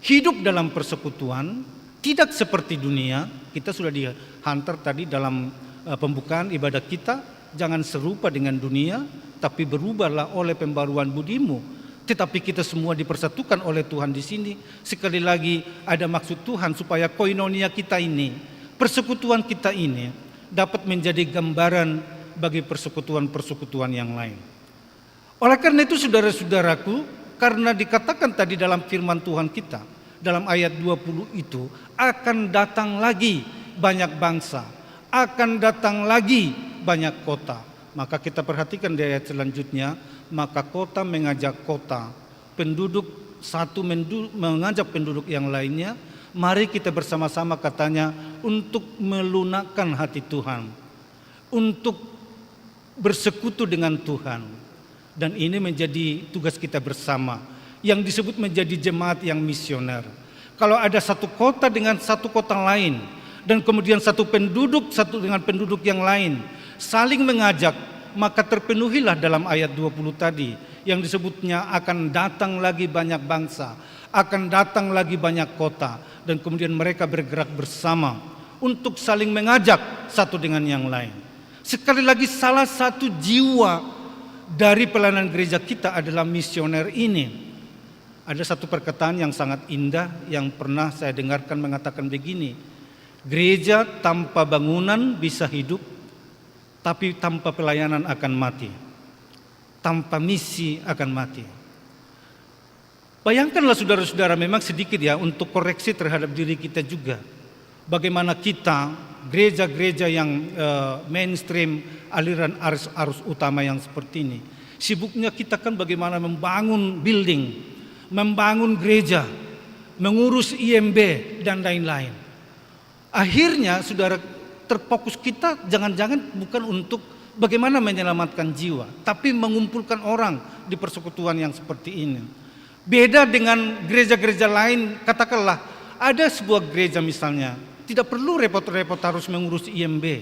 Hidup dalam persekutuan, tidak seperti dunia. Kita sudah dihantar tadi dalam pembukaan ibadah kita, jangan serupa dengan dunia, tapi berubahlah oleh pembaruan budimu. Tetapi kita semua dipersatukan oleh Tuhan di sini. Sekali lagi ada maksud Tuhan supaya koinonia kita ini, persekutuan kita ini dapat menjadi gambaran bagi persekutuan-persekutuan yang lain. Oleh karena itu saudara-saudaraku, karena dikatakan tadi dalam firman Tuhan kita, dalam ayat 20 itu, akan datang lagi banyak bangsa, akan datang lagi banyak kota. Maka kita perhatikan di ayat selanjutnya, maka kota mengajak kota, penduduk satu mengajak penduduk yang lainnya, mari kita bersama-sama katanya untuk melunakkan hati Tuhan, untuk bersekutu dengan Tuhan. Dan ini menjadi tugas kita bersama yang disebut menjadi jemaat yang misioner. Kalau ada satu kota dengan satu kota lain dan kemudian satu dengan penduduk yang lain saling mengajak, maka terpenuhilah dalam ayat 20 tadi yang disebutnya akan datang lagi banyak bangsa, akan datang lagi banyak kota, dan kemudian mereka bergerak bersama untuk saling mengajak satu dengan yang lain. Sekali lagi salah satu jiwa dari pelayanan gereja kita adalah misioner ini. Ada satu perkataan yang sangat indah yang pernah saya dengarkan mengatakan begini, gereja tanpa bangunan bisa hidup, tapi tanpa pelayanan akan mati, tanpa misi akan mati. Bayangkanlah saudara-saudara, memang sedikit ya untuk koreksi terhadap diri kita juga. Bagaimana kita, gereja-gereja yang mainstream, aliran arus utama yang seperti ini, sibuknya kita kan bagaimana membangun building, membangun gereja, mengurus IMB dan lain-lain. Akhirnya saudara, terfokus kita jangan-jangan bukan untuk bagaimana menyelamatkan jiwa, tapi mengumpulkan orang di persekutuan yang seperti ini. Beda dengan gereja-gereja lain, katakanlah ada sebuah gereja misalnya, tidak perlu repot-repot harus mengurus IMB,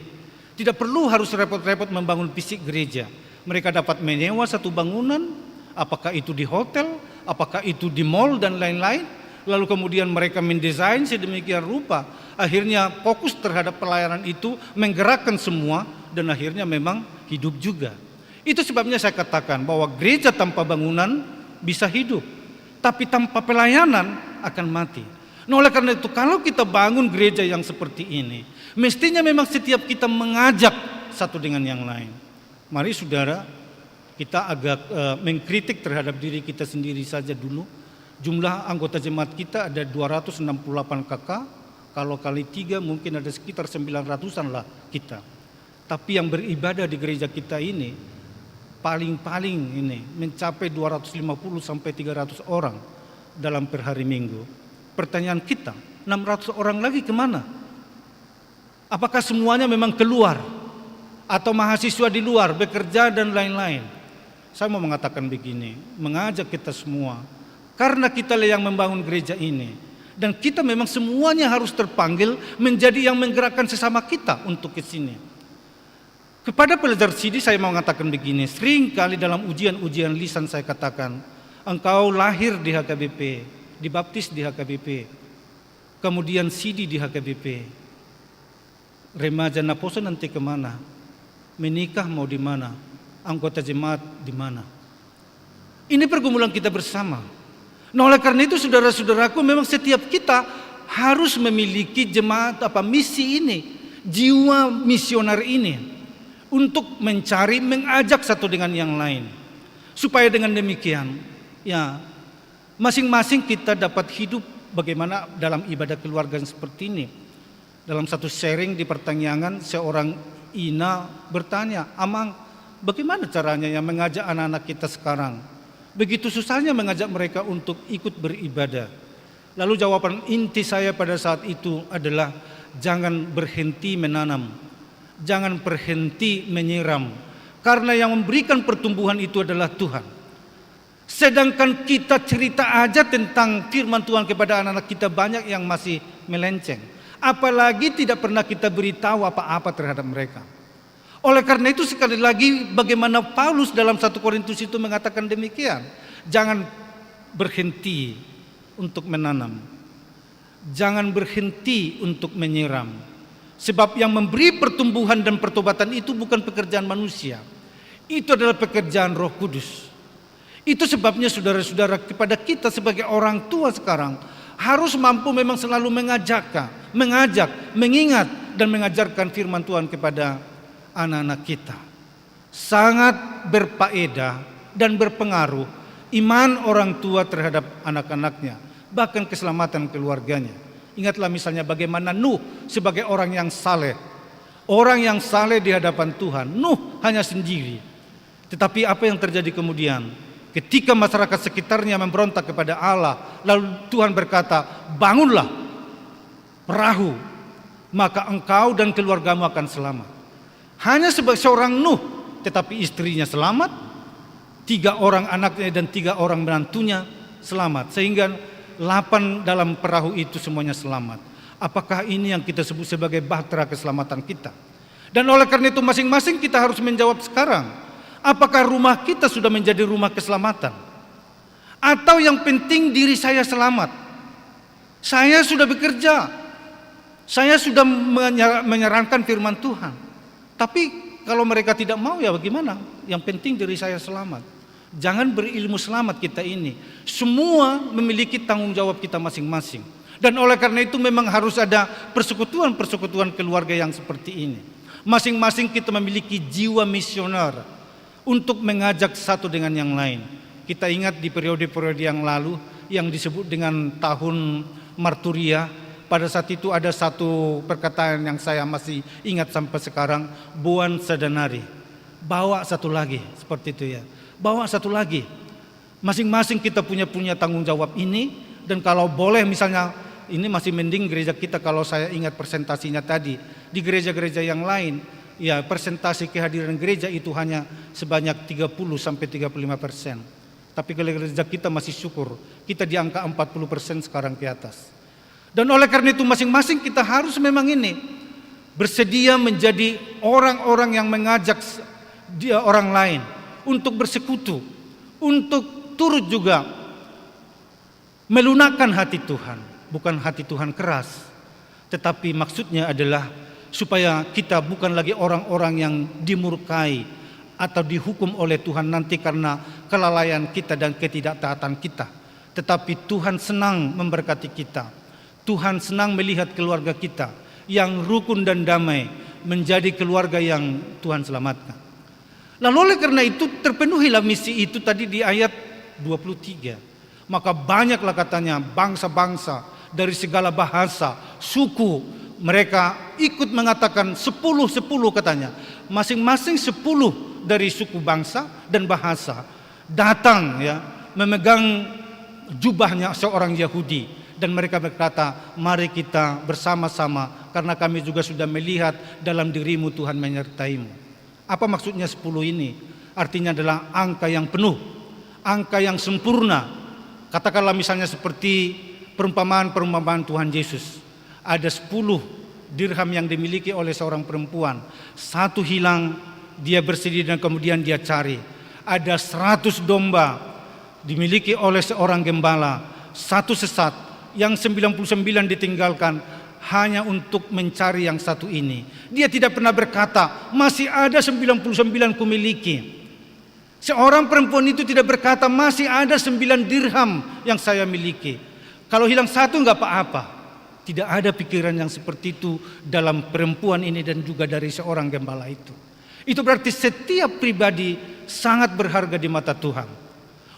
tidak perlu harus repot-repot membangun fisik gereja. Mereka dapat menyewa satu bangunan, apakah itu di hotel, apakah itu di mall dan lain-lain. lalu kemudian mereka mendesain sedemikian rupa, akhirnya fokus terhadap pelayanan itu, menggerakkan semua, dan akhirnya memang hidup juga. Itu sebabnya saya katakan bahwa gereja tanpa bangunan bisa hidup, tapi tanpa pelayanan akan mati. Nah, oleh karena itu kalau kita bangun gereja yang seperti ini, mestinya memang setiap kita mengajak satu dengan yang lain. Mari saudara, kita agak mengkritik terhadap diri kita sendiri saja dulu. Jumlah anggota jemaat kita ada 268 KK, kalau kali 3 mungkin ada sekitar 900-an lah kita. Tapi yang beribadah di gereja kita ini paling-paling ini mencapai 250 sampai 300 orang dalam per hari Minggu. Pertanyaan kita, 600 orang lagi kemana? Apakah semuanya memang keluar? Atau mahasiswa di luar bekerja dan lain-lain? Saya mau mengatakan begini, mengajak kita semua, karena kita yang membangun gereja ini, dan kita memang semuanya harus terpanggil menjadi yang menggerakkan sesama kita untuk ke sini. Kepada pelajar CD saya mau mengatakan begini, sering kali dalam ujian-ujian lisan saya katakan, engkau lahir di HKBP, dibaptis di HKBP, kemudian CD di HKBP, remaja Naposo nanti kemana? Menikah mau di mana? Anggota jemaat di mana? Ini pergumulan kita bersama. Nah, oleh karena itu saudara-saudaraku, memang setiap kita harus memiliki jemaat misi ini, jiwa misioner ini, untuk mencari, mengajak satu dengan yang lain, supaya dengan demikian, ya, masing-masing kita dapat hidup bagaimana dalam ibadah keluarga seperti ini. Dalam satu sharing di pertanyaan, seorang Ina bertanya, Amang, bagaimana caranya yang mengajak anak-anak kita sekarang? Begitu susahnya mengajak mereka untuk ikut beribadah. Lalu jawaban inti saya pada saat itu adalah, jangan berhenti menanam, jangan berhenti menyiram, karena yang memberikan pertumbuhan itu adalah Tuhan. Sedangkan kita cerita aja tentang firman Tuhan kepada anak-anak kita, banyak yang masih melenceng. Apalagi tidak pernah kita beritahu apa-apa terhadap mereka. Oleh karena itu sekali lagi, bagaimana Paulus dalam 1 Korintus itu mengatakan demikian, jangan berhenti untuk menanam, jangan berhenti untuk menyiram, sebab yang memberi pertumbuhan dan pertobatan itu bukan pekerjaan manusia, itu adalah pekerjaan Roh Kudus. Itu sebabnya saudara-saudara, kepada kita sebagai orang tua sekarang harus mampu memang selalu mengajak, mengingat dan mengajarkan firman Tuhan kepada anak-anak kita. Sangat berfaedah dan berpengaruh iman orang tua terhadap anak-anaknya, bahkan keselamatan keluarganya. Ingatlah misalnya bagaimana Nuh sebagai orang yang saleh. Orang yang saleh di hadapan Tuhan. Nuh hanya sendiri. Tetapi apa yang terjadi kemudian? Ketika masyarakat sekitarnya memberontak kepada Allah, lalu Tuhan berkata, bangunlah perahu, maka engkau dan keluargamu akan selamat. Hanya sebagai seorang Nuh, tetapi istrinya selamat, 3 orang anaknya dan 3 orang menantunya selamat, sehingga 8 dalam perahu itu semuanya selamat. Apakah ini yang kita sebut sebagai bahtera keselamatan kita? Dan oleh karena itu masing-masing kita harus menjawab sekarang, apakah rumah kita sudah menjadi rumah keselamatan? Atau yang penting diri saya selamat? Saya sudah bekerja, saya sudah menyarankan firman Tuhan, tapi kalau mereka tidak mau, ya bagaimana? Yang penting diri saya selamat. Jangan berilmu selamat kita ini. Semua memiliki tanggung jawab kita masing-masing. Dan oleh karena itu memang harus ada persekutuan-persekutuan keluarga yang seperti ini. Masing-masing kita memiliki jiwa misioner untuk mengajak satu dengan yang lain. Kita ingat di periode-periode yang lalu yang disebut dengan tahun Marturia. Pada saat itu ada satu perkataan yang saya masih ingat sampai sekarang, Buan Sadanari. Bawa satu lagi, seperti itu ya. Bawa satu lagi. Masing-masing kita punya tanggung jawab ini. Dan kalau boleh misalnya, ini masih mending gereja kita kalau saya ingat presentasinya tadi. Di gereja-gereja yang lain, ya persentase kehadiran gereja itu hanya sebanyak 30-35%. Tapi kalau gereja kita masih syukur, kita di angka 40% sekarang ke atas. Dan oleh karena itu masing-masing kita harus memang ini bersedia menjadi orang-orang yang mengajak dia orang lain untuk bersekutu, untuk turut juga melunakkan hati Tuhan, bukan hati Tuhan keras, tetapi maksudnya adalah supaya kita bukan lagi orang-orang yang dimurkai atau dihukum oleh Tuhan nanti karena kelalaian kita dan ketidaktaatan kita. Tetapi Tuhan senang memberkati kita. Tuhan senang melihat keluarga kita yang rukun dan damai menjadi keluarga yang Tuhan selamatkan. Lalu oleh karena itu terpenuhilah misi itu tadi di ayat 23. Maka banyaklah katanya bangsa-bangsa dari segala bahasa, suku, mereka ikut mengatakan 10-10 katanya. Masing-masing 10 dari suku bangsa dan bahasa datang ya memegang jubahnya seorang Yahudi dan mereka berkata, mari kita bersama-sama karena kami juga sudah melihat dalam dirimu Tuhan menyertaimu. Apa maksudnya 10 ini? Artinya adalah angka yang penuh, angka yang sempurna. Katakanlah misalnya seperti perumpamaan Tuhan Yesus. Ada 10 dirham yang dimiliki oleh seorang perempuan. 1 hilang, dia bersedih dan kemudian dia cari. Ada 100 domba dimiliki oleh seorang gembala. 1 sesat, yang 99 ditinggalkan hanya untuk mencari yang 1 ini. Dia tidak pernah berkata, masih ada 99 kumiliki. Seorang perempuan itu tidak berkata, masih ada 9 dirham yang saya miliki. Kalau hilang 1 enggak apa-apa. Tidak ada pikiran yang seperti itu dalam perempuan ini dan juga dari seorang gembala itu. Itu berarti setiap pribadi sangat berharga di mata Tuhan.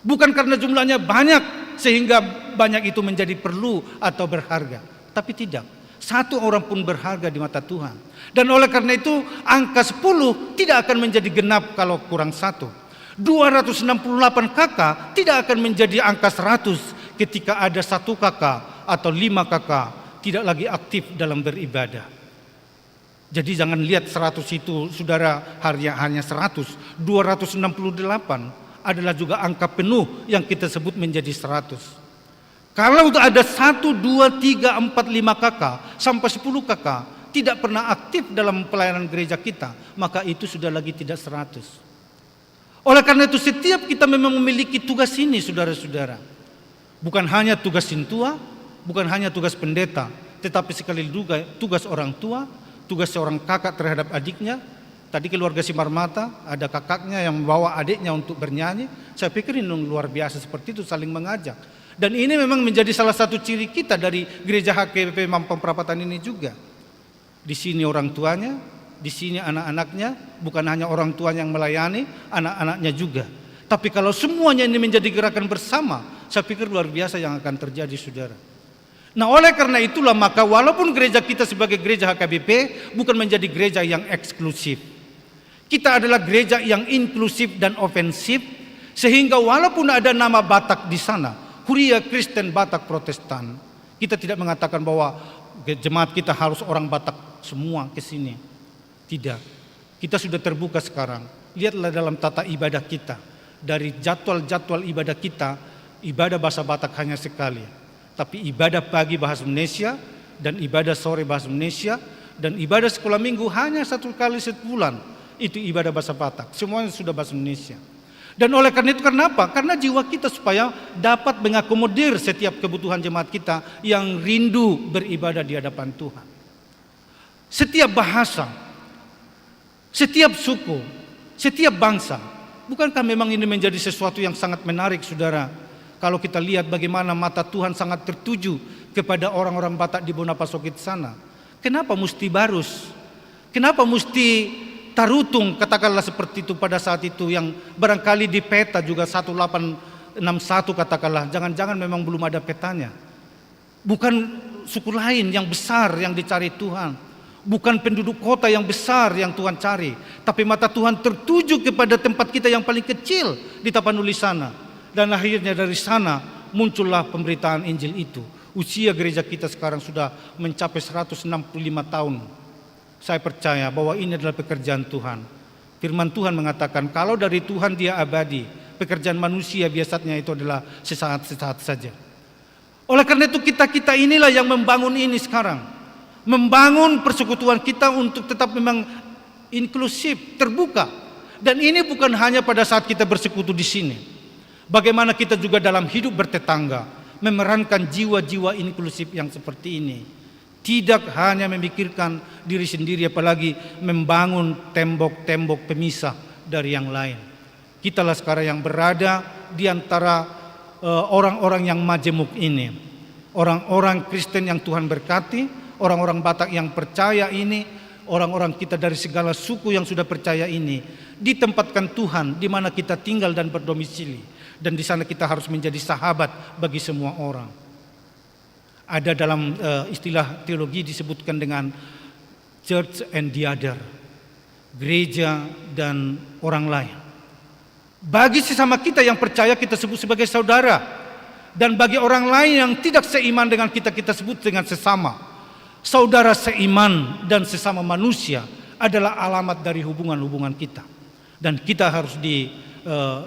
Bukan karena jumlahnya banyak sehingga banyak itu menjadi perlu atau berharga. Tapi tidak. 1 orang pun berharga di mata Tuhan. Dan oleh karena itu angka 10 tidak akan menjadi genap kalau kurang 1. 268 kakak tidak akan menjadi angka 100 ketika ada 1 kakak atau 5 kakak tidak lagi aktif dalam beribadah. Jadi jangan lihat 100 itu saudara hanya 100. 268 adalah juga angka penuh yang kita sebut menjadi 100. Kalau ada 1, 2, 3, 4, 5 kakak sampai 10 kakak tidak pernah aktif dalam pelayanan gereja kita, maka itu sudah lagi tidak 100. Oleh karena itu setiap kita memang memiliki tugas ini saudara-saudara. Bukan hanya tugas sintua, bukan hanya tugas pendeta, tetapi sekali juga tugas orang tua, tugas seorang kakak terhadap adiknya. Tadi keluarga Simarmata ada kakaknya yang membawa adiknya untuk bernyanyi. Saya pikir ini luar biasa seperti itu, saling mengajak. Dan ini memang menjadi salah satu ciri kita dari gereja HKBP Mampang Perapatan ini juga. Di sini orang tuanya, di sini anak-anaknya, bukan hanya orang tua yang melayani, anak-anaknya juga. Tapi kalau semuanya ini menjadi gerakan bersama, saya pikir luar biasa yang akan terjadi saudara. Nah oleh karena itulah maka walaupun gereja kita sebagai gereja HKBP bukan menjadi gereja yang eksklusif. Kita adalah gereja yang inklusif dan ofensif, sehingga walaupun ada nama Batak di sana, Huria Kristen Batak Protestan, kita tidak mengatakan bahwa jemaat kita harus orang Batak semua ke sini. Tidak. Kita sudah terbuka sekarang. Lihatlah dalam tata ibadah kita. Dari jadwal-jadwal ibadah kita, ibadah bahasa Batak hanya sekali. Tapi ibadah pagi bahasa Indonesia dan ibadah sore bahasa Indonesia dan ibadah sekolah minggu hanya 1 kali sebulan. Itu ibadah bahasa Batak. Semuanya sudah bahasa Indonesia. Dan oleh karena itu kenapa? Karena jiwa kita supaya dapat mengakomodir setiap kebutuhan jemaat kita yang rindu beribadah di hadapan Tuhan. Setiap bahasa, setiap suku, setiap bangsa. Bukankah memang ini menjadi sesuatu yang sangat menarik saudara? Kalau kita lihat bagaimana mata Tuhan sangat tertuju kepada orang-orang Batak di Bonapasokit sana. Kenapa mesti Barus? Kenapa mesti Tarutung, katakanlah seperti itu pada saat itu yang barangkali di peta juga 1861 katakanlah. Jangan-jangan memang belum ada petanya. Bukan suku lain yang besar yang dicari Tuhan. Bukan penduduk kota yang besar yang Tuhan cari. Tapi mata Tuhan tertuju kepada tempat kita yang paling kecil di Tapanuli sana. Dan akhirnya dari sana muncullah pemberitaan Injil itu. Usia gereja kita sekarang sudah mencapai 165 tahun. Saya percaya bahwa ini adalah pekerjaan Tuhan. Firman Tuhan mengatakan kalau dari Tuhan dia abadi. Pekerjaan manusia biasanya itu adalah sesaat-sesaat saja. Oleh karena itu kita inilah yang membangun ini sekarang. Membangun persekutuan kita untuk tetap memang inklusif, terbuka. Dan ini bukan hanya pada saat kita bersekutu di sini. Bagaimana kita juga dalam hidup bertetangga. memerankan jiwa-jiwa inklusif yang seperti ini. Tidak hanya memikirkan diri sendiri, apalagi membangun tembok-tembok pemisah dari yang lain. Kitalah sekarang yang berada di antara orang-orang yang majemuk ini. Orang-orang Kristen yang Tuhan berkati, orang-orang Batak yang percaya ini, orang-orang kita dari segala suku yang sudah percaya ini, ditempatkan Tuhan di mana kita tinggal dan berdomisili. Dan di sana kita harus menjadi sahabat bagi semua orang. Ada dalam istilah teologi disebutkan dengan church and the other, gereja dan orang lain. Bagi sesama kita yang percaya kita sebut sebagai saudara, dan bagi orang lain yang tidak seiman dengan kita, kita sebut dengan sesama. Saudara seiman dan sesama manusia adalah alamat dari hubungan-hubungan kita, dan kita harus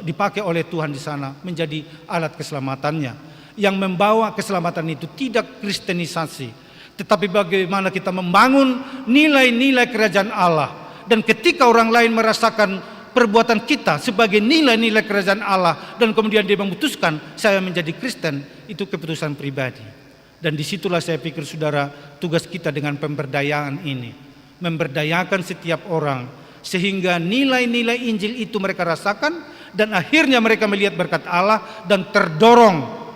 dipakai oleh Tuhan di sana menjadi alat keselamatannya. Yang membawa keselamatan itu tidak kristenisasi, tetapi bagaimana kita membangun nilai-nilai kerajaan Allah. Dan ketika orang lain merasakan perbuatan kita sebagai nilai-nilai kerajaan Allah, dan kemudian dia memutuskan saya menjadi Kristen, itu keputusan pribadi. Dan disitulah saya pikir saudara, tugas kita dengan pemberdayaan ini, memberdayakan setiap orang, sehingga nilai-nilai Injil itu mereka rasakan, dan akhirnya mereka melihat berkat Allah dan terdorong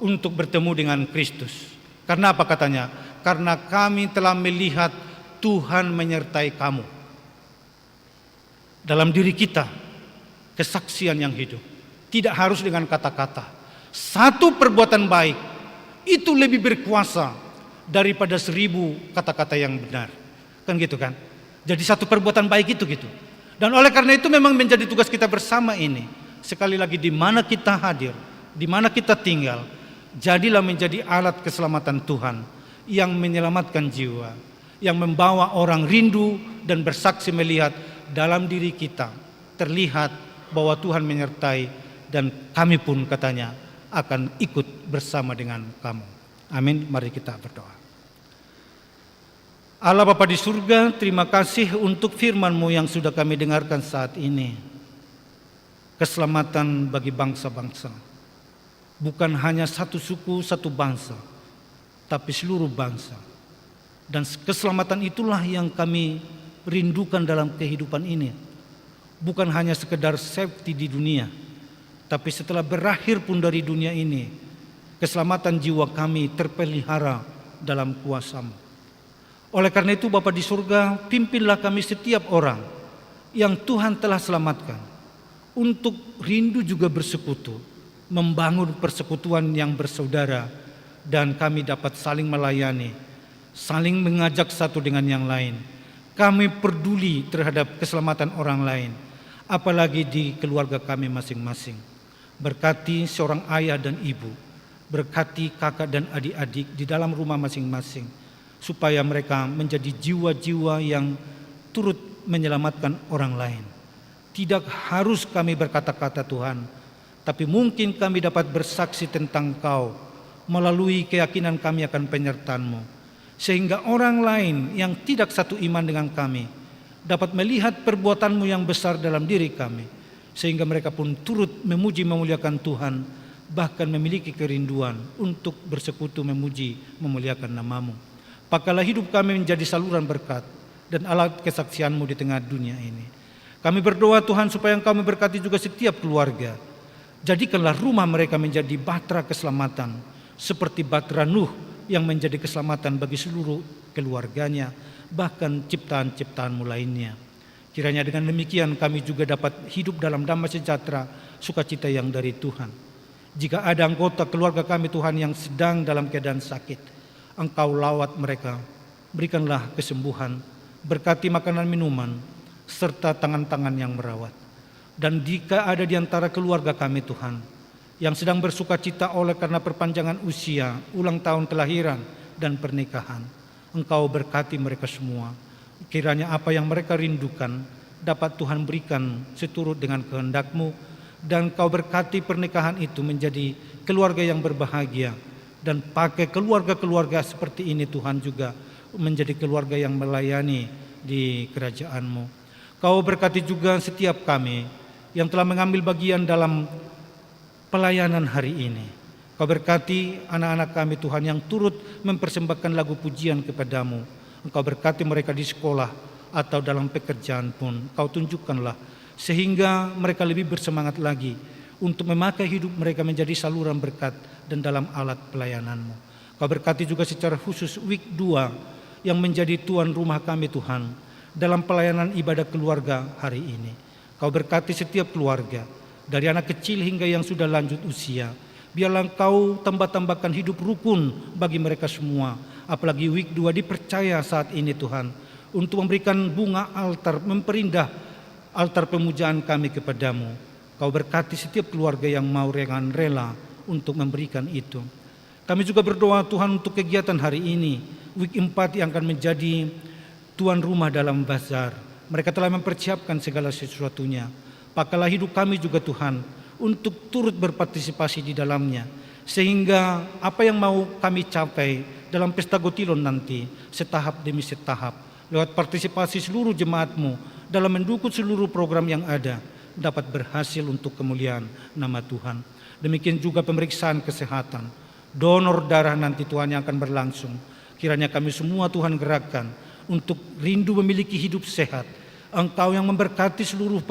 untuk bertemu dengan Kristus. Karena apa katanya? Karena kami telah melihat Tuhan menyertai kamu. Dalam diri kita, kesaksian yang hidup. Tidak harus dengan kata-kata. Satu perbuatan baik itu lebih berkuasa daripada 1000 kata-kata yang benar. Kan gitu kan? Jadi satu perbuatan baik itu gitu. Dan oleh karena itu memang menjadi tugas kita bersama ini. Sekali lagi, di mana kita hadir, di mana kita tinggal, jadilah menjadi alat keselamatan Tuhan yang menyelamatkan jiwa, yang membawa orang rindu dan bersaksi melihat dalam diri kita terlihat bahwa Tuhan menyertai, dan kami pun katanya akan ikut bersama dengan kamu. Amin. Mari kita berdoa. Allah Bapa di surga, terima kasih untuk firman-Mu yang sudah kami dengarkan saat ini. Keselamatan bagi bangsa-bangsa. Bukan hanya satu suku, satu bangsa, tapi seluruh bangsa. Dan keselamatan itulah yang kami rindukan dalam kehidupan ini. Bukan hanya sekedar safety di dunia, tapi setelah berakhir pun dari dunia ini, keselamatan jiwa kami terpelihara dalam kuasa-Mu. Oleh karena itu Bapa di surga, pimpinlah kami setiap orang yang Tuhan telah selamatkan untuk rindu juga bersekutu, membangun persekutuan yang bersaudara, dan kami dapat saling melayani, saling mengajak satu dengan yang lain. Kami peduli terhadap keselamatan orang lain, apalagi di keluarga kami masing-masing. Berkati seorang ayah dan ibu, berkati kakak dan adik-adik di dalam rumah masing-masing, supaya mereka menjadi jiwa-jiwa yang turut menyelamatkan orang lain. Tidak harus kami berkata-kata Tuhan, tapi mungkin kami dapat bersaksi tentang Kau melalui keyakinan kami akan penyertaan-Mu, sehingga orang lain yang tidak satu iman dengan kami dapat melihat perbuatan-Mu yang besar dalam diri kami, sehingga mereka pun turut memuji memuliakan Tuhan, bahkan memiliki kerinduan untuk bersekutu memuji memuliakan nama-Mu. Pakailah hidup kami menjadi saluran berkat dan alat kesaksian-Mu di tengah dunia ini. Kami berdoa Tuhan supaya Engkau memberkati juga setiap keluarga. Jadikanlah rumah mereka menjadi bahtera keselamatan, seperti bahtera Nuh yang menjadi keselamatan bagi seluruh keluarganya, bahkan ciptaan-ciptaan-Mu lainnya. Kiranya dengan demikian kami juga dapat hidup dalam damai sejahtera, sukacita yang dari Tuhan. Jika ada anggota keluarga kami Tuhan yang sedang dalam keadaan sakit, Engkau lawat mereka, berikanlah kesembuhan, berkati makanan minuman, serta tangan-tangan yang merawat. Dan jika ada di antara keluarga kami Tuhan yang sedang bersukacita oleh karena perpanjangan usia, ulang tahun kelahiran dan pernikahan, Engkau berkati mereka semua. Kiranya apa yang mereka rindukan dapat Tuhan berikan seturut dengan kehendak-Mu, dan Kau berkati pernikahan itu menjadi keluarga yang berbahagia, dan pakai keluarga-keluarga seperti ini Tuhan juga menjadi keluarga yang melayani di kerajaan-Mu. Kau berkati juga setiap kami yang telah mengambil bagian dalam pelayanan hari ini. Kau berkati anak-anak kami Tuhan yang turut mempersembahkan lagu pujian kepadamu. Engkau berkati mereka di sekolah atau dalam pekerjaan pun. Kau tunjukkanlah sehingga mereka lebih bersemangat lagi untuk memakai hidup mereka menjadi saluran berkat dan dalam alat pelayananmu. Kau berkati juga secara khusus week 2 yang menjadi tuan rumah kami Tuhan dalam pelayanan ibadah keluarga hari ini. Kau berkati setiap keluarga, dari anak kecil hingga yang sudah lanjut usia. Biarlah Engkau tambah-tambahkan hidup rukun bagi mereka semua. Apalagi week 2 dipercaya saat ini Tuhan, untuk memberikan bunga altar, memperindah altar pemujaan kami kepadamu. Kau berkati setiap keluarga yang mau dengan rela untuk memberikan itu. Kami juga berdoa Tuhan untuk kegiatan hari ini, week 4 yang akan menjadi tuan rumah dalam bazar. Mereka telah mempersiapkan segala sesuatunya. Pakailah hidup kami juga Tuhan, untuk turut berpartisipasi di dalamnya, sehingga apa yang mau kami capai dalam pesta Gotilon nanti, setahap demi setahap, lewat partisipasi seluruh jemaatmu dalam mendukung seluruh program yang ada, dapat berhasil untuk kemuliaan nama Tuhan. Demikian juga pemeriksaan kesehatan, donor darah nanti Tuhan yang akan berlangsung. Kiranya kami semua Tuhan gerakkan untuk rindu memiliki hidup sehat. Engkau yang memberkati seluruh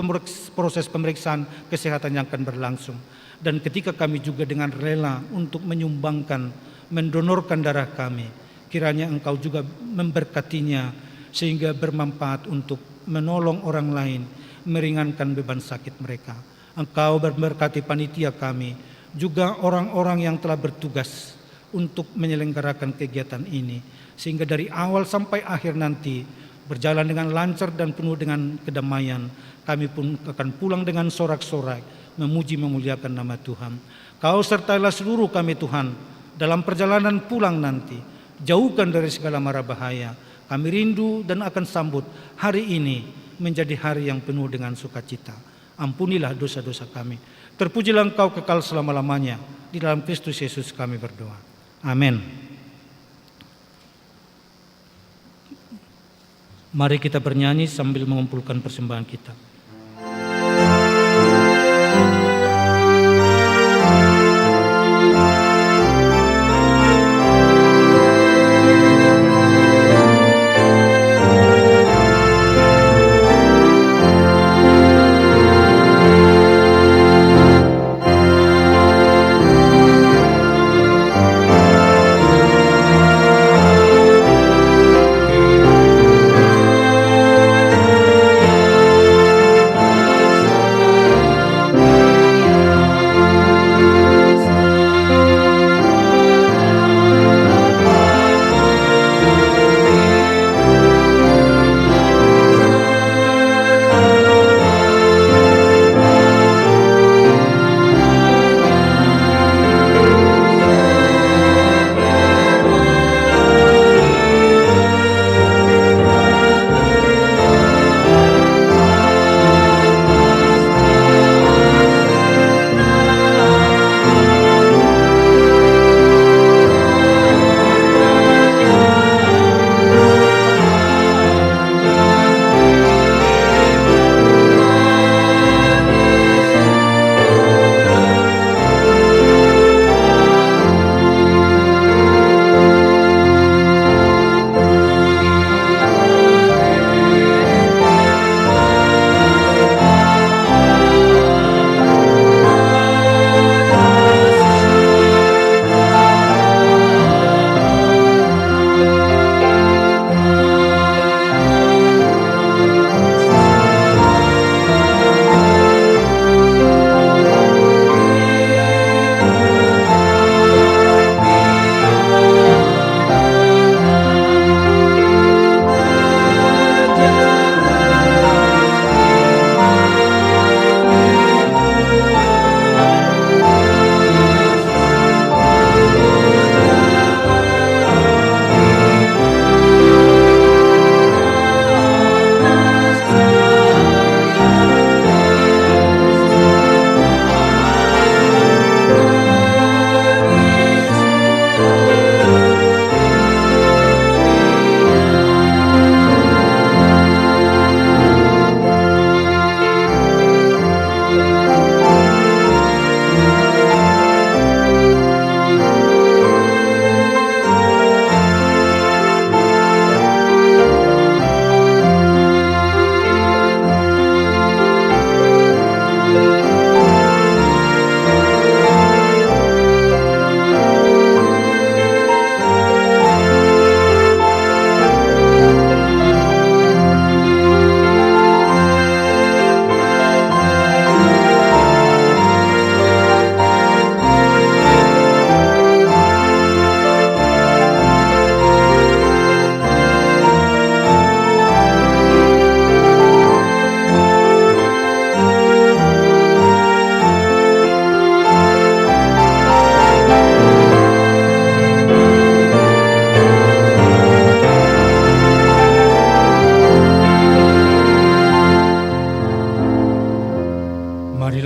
proses pemeriksaan kesehatan yang akan berlangsung. Dan ketika kami juga dengan rela untuk menyumbangkan, mendonorkan darah kami, kiranya Engkau juga memberkatinya sehingga bermanfaat untuk menolong orang lain, meringankan beban sakit mereka. Engkau memberkati panitia kami, juga orang-orang yang telah bertugas untuk menyelenggarakan kegiatan ini, sehingga dari awal sampai akhir nanti berjalan dengan lancar dan penuh dengan kedamaian. Kami pun akan pulang dengan sorak-sorai, memuji memuliakan nama Tuhan. Kau sertailah seluruh kami Tuhan dalam perjalanan pulang nanti. Jauhkan dari segala mara bahaya. Kami rindu dan akan sambut hari ini menjadi hari yang penuh dengan sukacita. Ampunilah dosa-dosa kami. Terpujilah Engkau kekal selama-lamanya. Di dalam Kristus Yesus kami berdoa. Amin. Mari kita bernyanyi sambil mengumpulkan persembahan kita.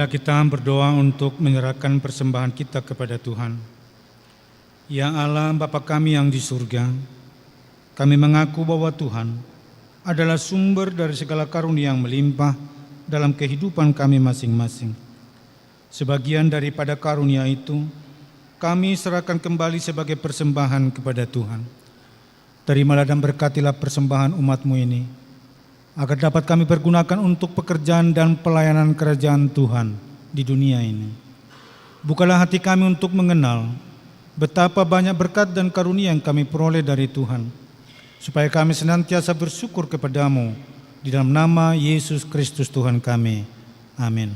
Marilah kita berdoa untuk menyerahkan persembahan kita kepada Tuhan. Ya Allah, Bapa kami yang di surga, kami mengaku bahwa Tuhan adalah sumber dari segala karunia yang melimpah dalam kehidupan kami masing-masing. Sebagian daripada karunia itu, kami serahkan kembali sebagai persembahan kepada Tuhan. Terimalah dan berkatilah persembahan umat-Mu ini, agar dapat kami pergunakan untuk pekerjaan dan pelayanan kerajaan Tuhan di dunia ini. Bukalah hati kami untuk mengenal betapa banyak berkat dan karunia yang kami peroleh dari Tuhan, supaya kami senantiasa bersyukur kepadamu di dalam nama Yesus Kristus Tuhan kami. Amin.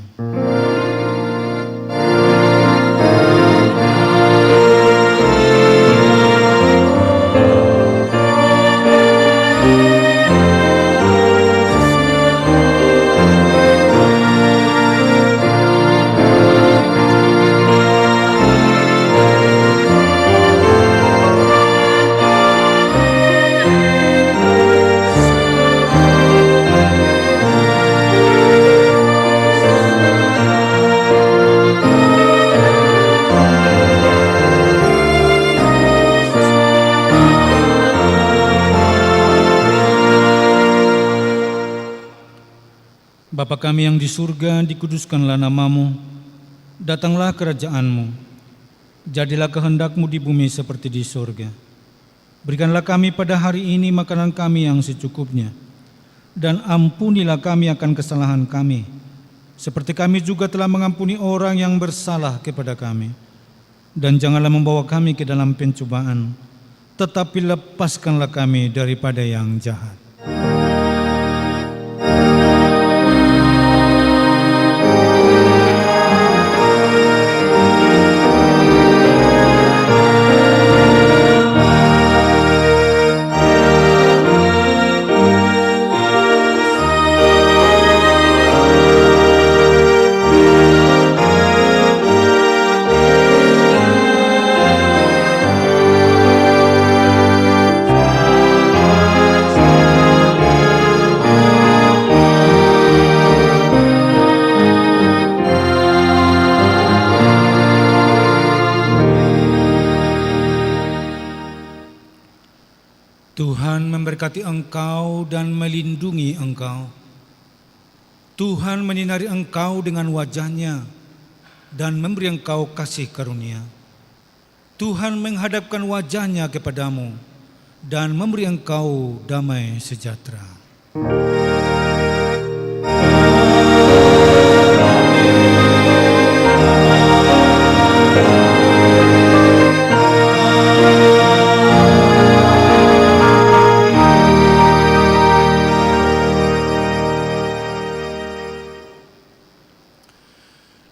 Bapa kami yang di surga, dikuduskanlah namamu, datanglah kerajaan-Mu, jadilah kehendak-Mu di bumi seperti di surga. Berikanlah kami pada hari ini makanan kami yang secukupnya, dan ampunilah kami akan kesalahan kami, seperti kami juga telah mengampuni orang yang bersalah kepada kami. Dan janganlah membawa kami ke dalam pencobaan, tetapi lepaskanlah kami daripada yang jahat. Tuhan memberkati engkau dan melindungi engkau. Tuhan menyinari engkau dengan wajah-Nya dan memberi engkau kasih karunia. Tuhan menghadapkan wajah-Nya kepadamu dan memberi engkau damai sejahtera.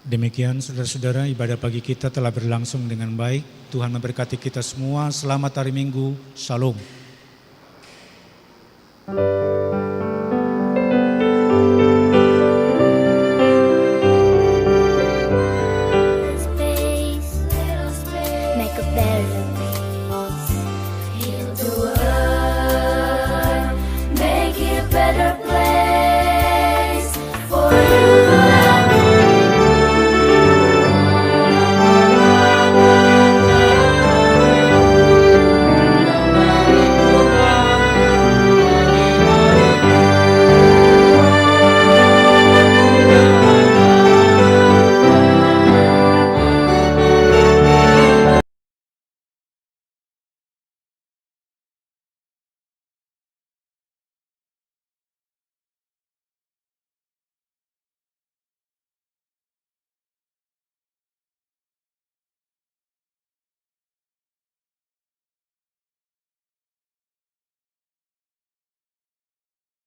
Demikian saudara-saudara, ibadah pagi kita telah berlangsung dengan baik. Tuhan memberkati kita semua. Selamat hari Minggu. Shalom.